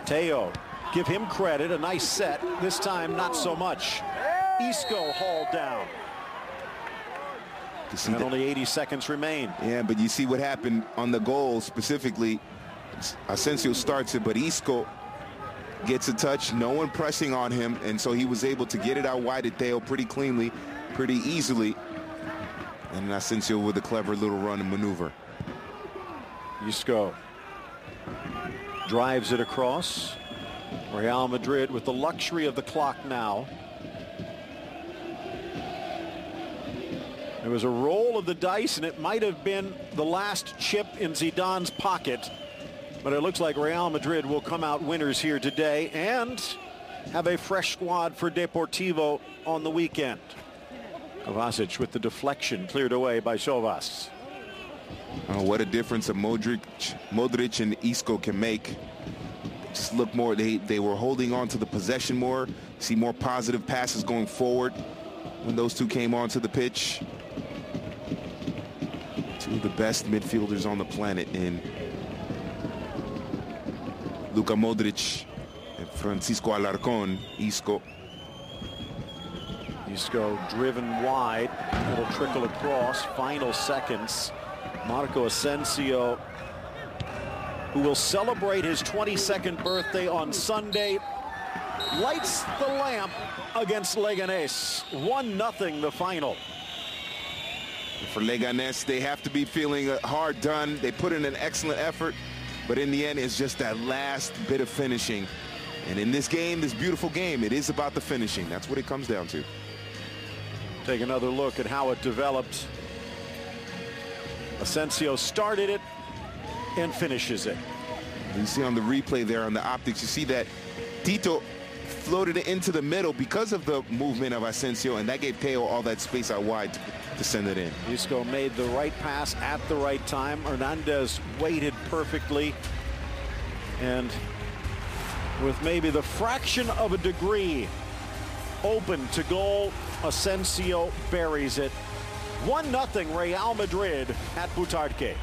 Theo, give him credit, a nice set. This time, not so much. Isco hauled down. And only 80 seconds remain. Yeah, but you see what happened on the goal specifically. Asensio starts it, but Isco gets a touch, no one pressing on him, and so he was able to get it out wide to Theo pretty cleanly, pretty easily. And Asensio with a clever little run and maneuver. Isco drives it across. Real Madrid with the luxury of the clock now. There was a roll of the dice, and it might have been the last chip in Zidane's pocket. But it looks like Real Madrid will come out winners here today and have a fresh squad for Deportivo on the weekend. Kovacic with the deflection cleared away by Sovas. Oh, what a difference a Modric and Isco can make. They just look more, they were holding on to the possession more. See more positive passes going forward when those two came onto the pitch. Two of the best midfielders on the planet in Luka Modric and Francisco Alarcón. Isco. Isco driven wide. It'll trickle across. Final seconds. Marco Asensio, who will celebrate his 22nd birthday on Sunday, lights the lamp against Leganes. 1-0 the final. For Leganes, they have to be feeling hard done. They put in an excellent effort, but in the end, it's just that last bit of finishing. And in this game, this beautiful game, it is about the finishing. That's what it comes down to. Take another look at how it developed. Asensio started it and finishes it. You see on the replay there on the optics, you see that Tito floated it into the middle because of the movement of Asensio, and that gave Theo all that space out wide to send it in. Isco made the right pass at the right time. Hernandez waited perfectly, and with maybe the fraction of a degree open to goal. Asensio buries it. 1-0 Real Madrid at Butarque.